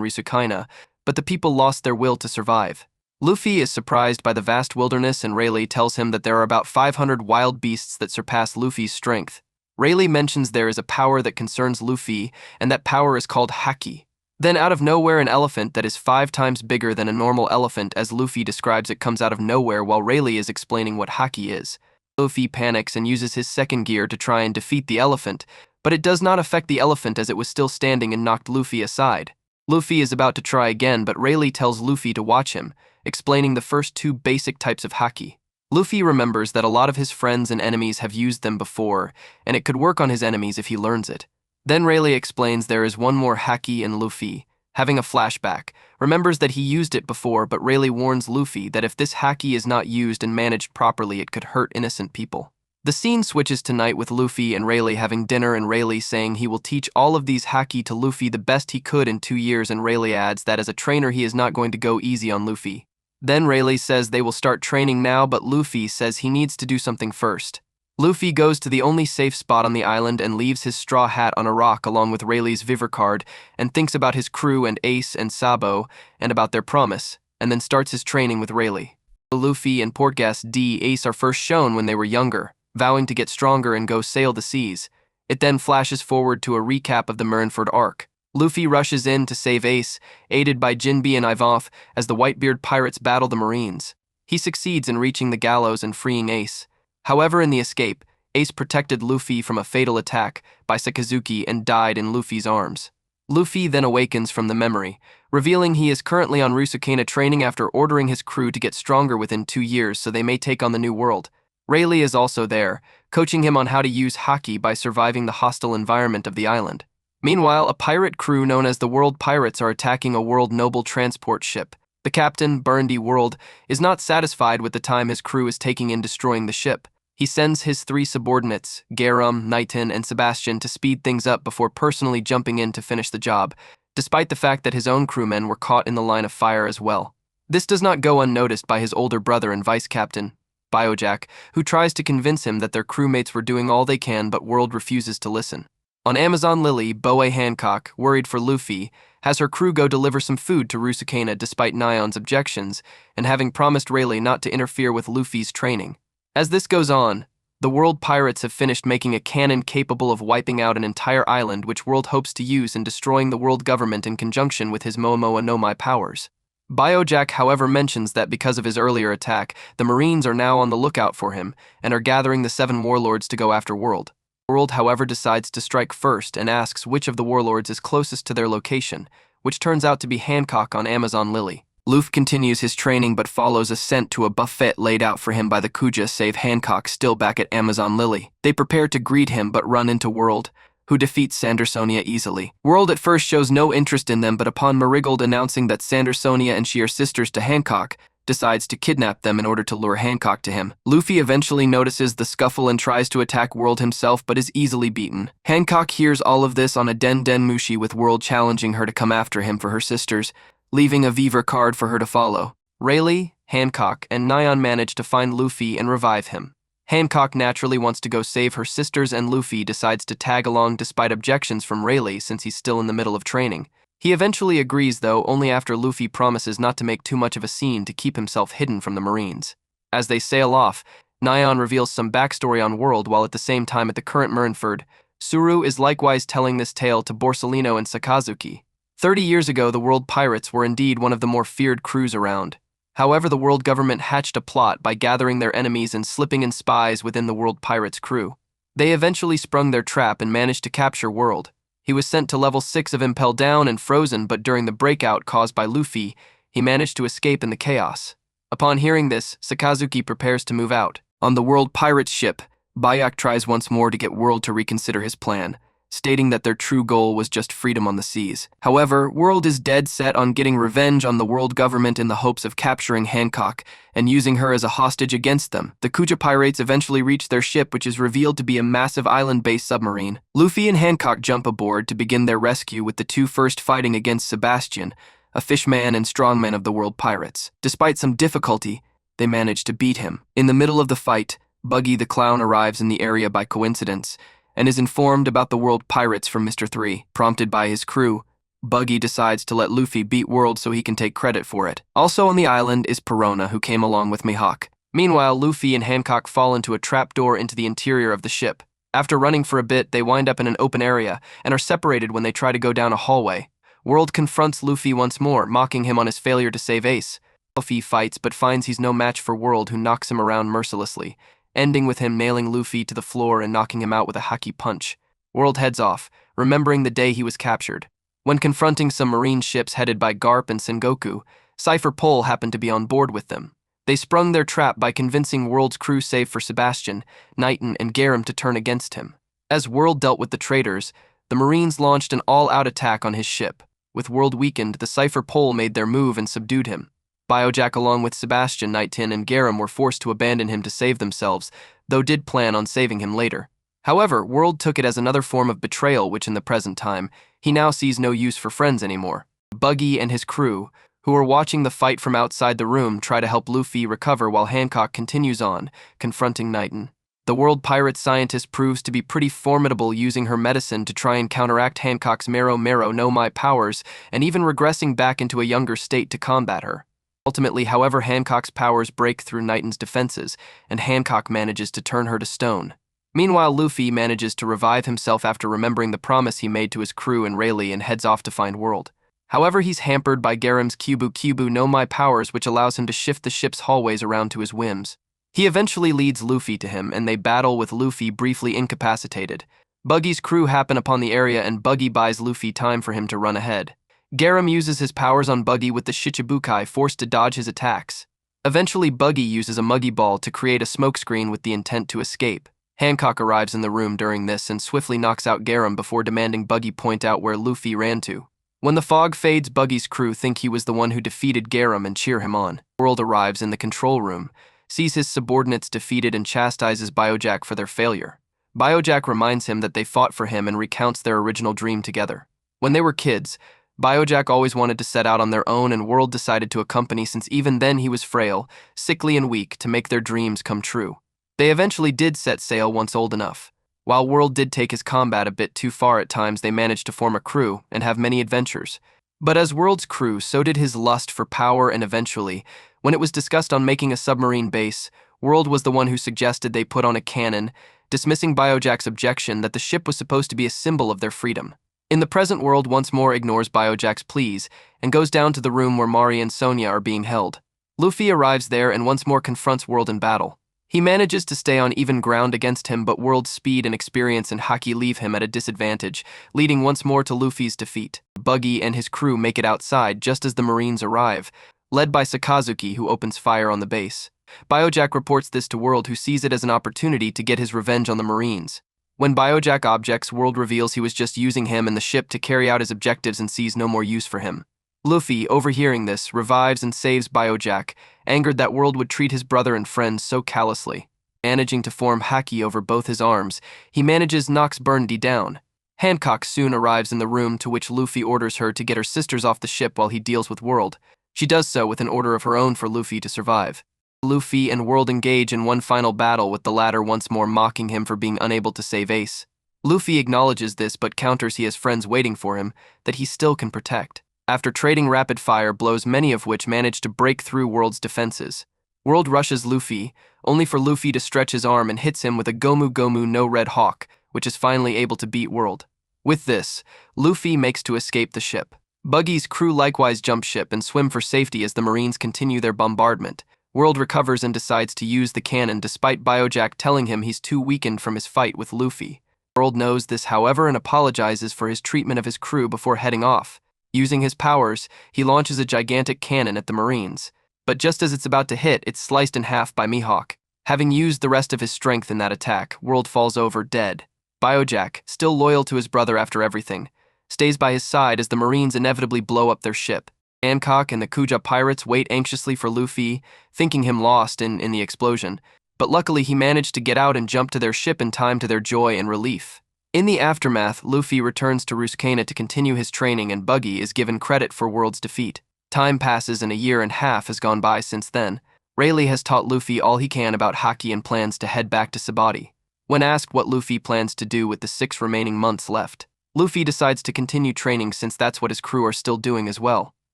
Risukina, but the people lost their will to survive. Luffy is surprised by the vast wilderness and Rayleigh tells him that there are about 500 wild beasts that surpass Luffy's strength. Rayleigh mentions there is a power that concerns Luffy, and that power is called Haki. Then out of nowhere an elephant that is 5 times bigger than a normal elephant, as Luffy describes it, comes out of nowhere while Rayleigh is explaining what Haki is. Luffy panics and uses his second gear to try and defeat the elephant, but it does not affect the elephant as it was still standing and knocked Luffy aside. Luffy is about to try again, but Rayleigh tells Luffy to watch him, explaining the first 2 basic types of Haki. Luffy remembers that a lot of his friends and enemies have used them before, and it could work on his enemies if he learns it. Then Rayleigh explains there is one more Haki, and Luffy, having a flashback, remembers that he used it before, but Rayleigh warns Luffy that if this Haki is not used and managed properly, it could hurt innocent people. The scene switches to night with Luffy and Rayleigh having dinner, and Rayleigh saying he will teach all of these Haki to Luffy the best he could in 2 years, and Rayleigh adds that as a trainer he is not going to go easy on Luffy. Then Rayleigh says they will start training now, but Luffy says he needs to do something first. Luffy goes to the only safe spot on the island and leaves his straw hat on a rock along with Rayleigh's Vivre card and thinks about his crew and Ace and Sabo and about their promise, and then starts his training with Rayleigh. Luffy and Portgas D. Ace are first shown when they were younger, vowing to get stronger and go sail the seas. It then flashes forward to a recap of the Marineford arc. Luffy rushes in to save Ace, aided by Jinbe and Ivanhoe as the Whitebeard pirates battle the Marines. He succeeds in reaching the gallows and freeing Ace. However, in the escape, Ace protected Luffy from a fatal attack by Sakazuki and died in Luffy's arms. Luffy then awakens from the memory, revealing he is currently on Rusukena training after ordering his crew to get stronger within 2 years so they may take on the new world. Rayleigh is also there, coaching him on how to use Haki by surviving the hostile environment of the island. Meanwhile, a pirate crew known as the World Pirates are attacking a World Noble transport ship. The captain, Burndy World, is not satisfied with the time his crew is taking in destroying the ship. He sends his 3 subordinates, Garum, Knighton, and Sebastian, to speed things up before personally jumping in to finish the job, despite the fact that his own crewmen were caught in the line of fire as well. This does not go unnoticed by his older brother and vice captain, Biojack, who tries to convince him that their crewmates were doing all they can, but World refuses to listen. On Amazon Lily, Boa Hancock, worried for Luffy, has her crew go deliver some food to Rusukena despite Nion's objections, and having promised Rayleigh not to interfere with Luffy's training. As this goes on, the World Pirates have finished making a cannon capable of wiping out an entire island, which World hopes to use in destroying the world government in conjunction with his Momoa no Mai powers. Biojack, however, mentions that because of his earlier attack, the Marines are now on the lookout for him and are gathering the 7 warlords to go after World. World, however, decides to strike first and asks which of the warlords is closest to their location, which turns out to be Hancock on Amazon Lily. Luffy continues his training but follows a scent to a buffet laid out for him by the Kuja, save Hancock still back at Amazon Lily. They prepare to greet him but run into World, who defeats Sandersonia easily. World at first shows no interest in them, but upon Marigold announcing that Sandersonia and she are sisters to Hancock, decides to kidnap them in order to lure Hancock to him. Luffy eventually notices the scuffle and tries to attack World himself but is easily beaten. Hancock hears all of this on a Den Mushi, with World challenging her to come after him for her sisters, leaving a Viver card for her to follow. Rayleigh, Hancock, and Nyan manage to find Luffy and revive him. Hancock naturally wants to go save her sisters, and Luffy decides to tag along despite objections from Rayleigh since he's still in the middle of training. He eventually agrees, though, only after Luffy promises not to make too much of a scene to keep himself hidden from the Marines. As they sail off, Nyan reveals some backstory on World, while at the same time at the current Marineford, Suru is likewise telling this tale to Borsellino and Sakazuki. 30 years ago, the World Pirates were indeed one of the more feared crews around. However, the world government hatched a plot by gathering their enemies and slipping in spies within the World Pirates crew. They eventually sprung their trap and managed to capture World. He was sent to level 6 of Impel Down and frozen, but during the breakout caused by Luffy, he managed to escape in the chaos. Upon hearing this, Sakazuki prepares to move out. On the World Pirates ship, Bayak tries once more to get World to reconsider his plan, stating that their true goal was just freedom on the seas. However, World is dead set on getting revenge on the world government in the hopes of capturing Hancock and using her as a hostage against them. The Kuja pirates eventually reach their ship, which is revealed to be a massive island-based submarine. Luffy and Hancock jump aboard to begin their rescue, with the two first fighting against Sebastian, a fishman and strongman of the world pirates. Despite some difficulty, they manage to beat him. In the middle of the fight, Buggy the Clown arrives in the area by coincidence and is informed about the world pirates from Mr. 3. Prompted by his crew, Buggy decides to let Luffy beat World so he can take credit for it. Also on the island is Perona, who came along with Mihawk. Meanwhile, Luffy and Hancock fall into a trapdoor into the interior of the ship. After running for a bit, they wind up in an open area and are separated when they try to go down a hallway. World confronts Luffy once more, mocking him on his failure to save Ace. Luffy fights but finds he's no match for World, who knocks him around mercilessly, ending with him nailing Luffy to the floor and knocking him out with a haki punch. World heads off, remembering the day he was captured. When confronting some marine ships headed by Garp and Sengoku, Cypher Pole happened to be on board with them. They sprung their trap by convincing World's crew, save for Sebastian, Knighton, and Garam, to turn against him. As World dealt with the traitors, the Marines launched an all-out attack on his ship. With World weakened, the Cypher Pole made their move and subdued him. Biojack, along with Sebastian, Knighton, and Garam, were forced to abandon him to save themselves, though did plan on saving him later. However, World took it as another form of betrayal, which in the present time, he now sees no use for friends anymore. Buggy and his crew, who are watching the fight from outside the room, try to help Luffy recover while Hancock continues on, confronting Knighton. The world pirate scientist proves to be pretty formidable, using her medicine to try and counteract Hancock's Mero no Mai powers, and even regressing back into a younger state to combat her. Ultimately, however, Hancock's powers break through Knighton's defenses, and Hancock manages to turn her to stone. Meanwhile, Luffy manages to revive himself after remembering the promise he made to his crew and Rayleigh, and heads off to find World. However, he's hampered by Garam's Kubu no Mai powers, which allows him to shift the ship's hallways around to his whims. He eventually leads Luffy to him, and they battle with Luffy briefly incapacitated. Buggy's crew happen upon the area, and Buggy buys Luffy time for him to run ahead. Garam uses his powers on Buggy with the Shichibukai, forced to dodge his attacks. Eventually, Buggy uses a Muggy Ball to create a smokescreen with the intent to escape. Hancock arrives in the room during this and swiftly knocks out Garam before demanding Buggy point out where Luffy ran to. When the fog fades, Buggy's crew think he was the one who defeated Garam and cheer him on. World arrives in the control room, sees his subordinates defeated, and chastises Biojack for their failure. Biojack reminds him that they fought for him and recounts their original dream together. When they were kids, Biojack always wanted to set out on their own, and World decided to accompany, since even then he was frail, sickly, and weak, to make their dreams come true. They eventually did set sail once old enough. While World did take his combat a bit too far at times, they managed to form a crew and have many adventures. But as World's crew, so did his lust for power, and eventually, when it was discussed on making a submarine base, World was the one who suggested they put on a cannon, dismissing Biojack's objection that the ship was supposed to be a symbol of their freedom. In the present world, once more ignores Biojack's pleas and goes down to the room where Mari and Sonia are being held. Luffy arrives there and once more confronts World in battle. He manages to stay on even ground against him, but World's speed and experience and haki leave him at a disadvantage, leading once more to Luffy's defeat. Buggy and his crew make it outside just as the Marines arrive, led by Sakazuki, who opens fire on the base. Biojack reports this to World, who sees it as an opportunity to get his revenge on the Marines. When Biojack objects, World reveals he was just using him and the ship to carry out his objectives and sees no more use for him. Luffy, overhearing this, revives and saves Biojack, angered that World would treat his brother and friend so callously. Managing to form haki over both his arms, he knocks Burndy down. Hancock soon arrives in the room, to which Luffy orders her to get her sisters off the ship while he deals with World. She does so with an order of her own for Luffy to survive. Luffy and World engage in one final battle, with the latter once more mocking him for being unable to save Ace. Luffy acknowledges this but counters he has friends waiting for him that he still can protect. After trading rapid-fire blows, many of which manage to break through World's defenses. World rushes Luffy, only for Luffy to stretch his arm and hits him with a Gomu Gomu no Red Hawk, which is finally able to beat World. With this, Luffy makes to escape the ship. Buggy's crew likewise jump ship and swim for safety as the Marines continue their bombardment. World recovers and decides to use the cannon despite Biojack telling him he's too weakened from his fight with Luffy. World knows this, however, and apologizes for his treatment of his crew before heading off. Using his powers, he launches a gigantic cannon at the Marines. But just as it's about to hit, it's sliced in half by Mihawk. Having used the rest of his strength in that attack, World falls over dead. Biojack, still loyal to his brother after everything, stays by his side as the Marines inevitably blow up their ship. Hancock and the Kuja pirates wait anxiously for Luffy, thinking him lost in the explosion. But luckily he managed to get out and jump to their ship in time, to their joy and relief. In the aftermath, Luffy returns to Rusukena to continue his training, and Buggy is given credit for World's defeat. Time passes and 1.5 years has gone by since then. Rayleigh has taught Luffy all he can about haki and plans to head back to Sabati. When asked what Luffy plans to do with the 6 remaining months left, Luffy decides to continue training, since that's what his crew are still doing as well.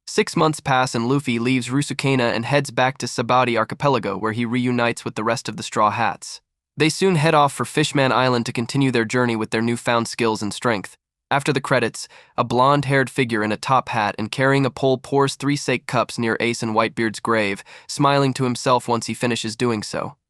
6 months pass and Luffy leaves Rusukena and heads back to Sabati Archipelago, where he reunites with the rest of the Straw Hats. They soon head off for Fishman Island to continue their journey with their newfound skills and strength. After the credits, a blonde-haired figure in a top hat and carrying a pole pours 3 sake cups near Ace and Whitebeard's grave, smiling to himself once he finishes doing so.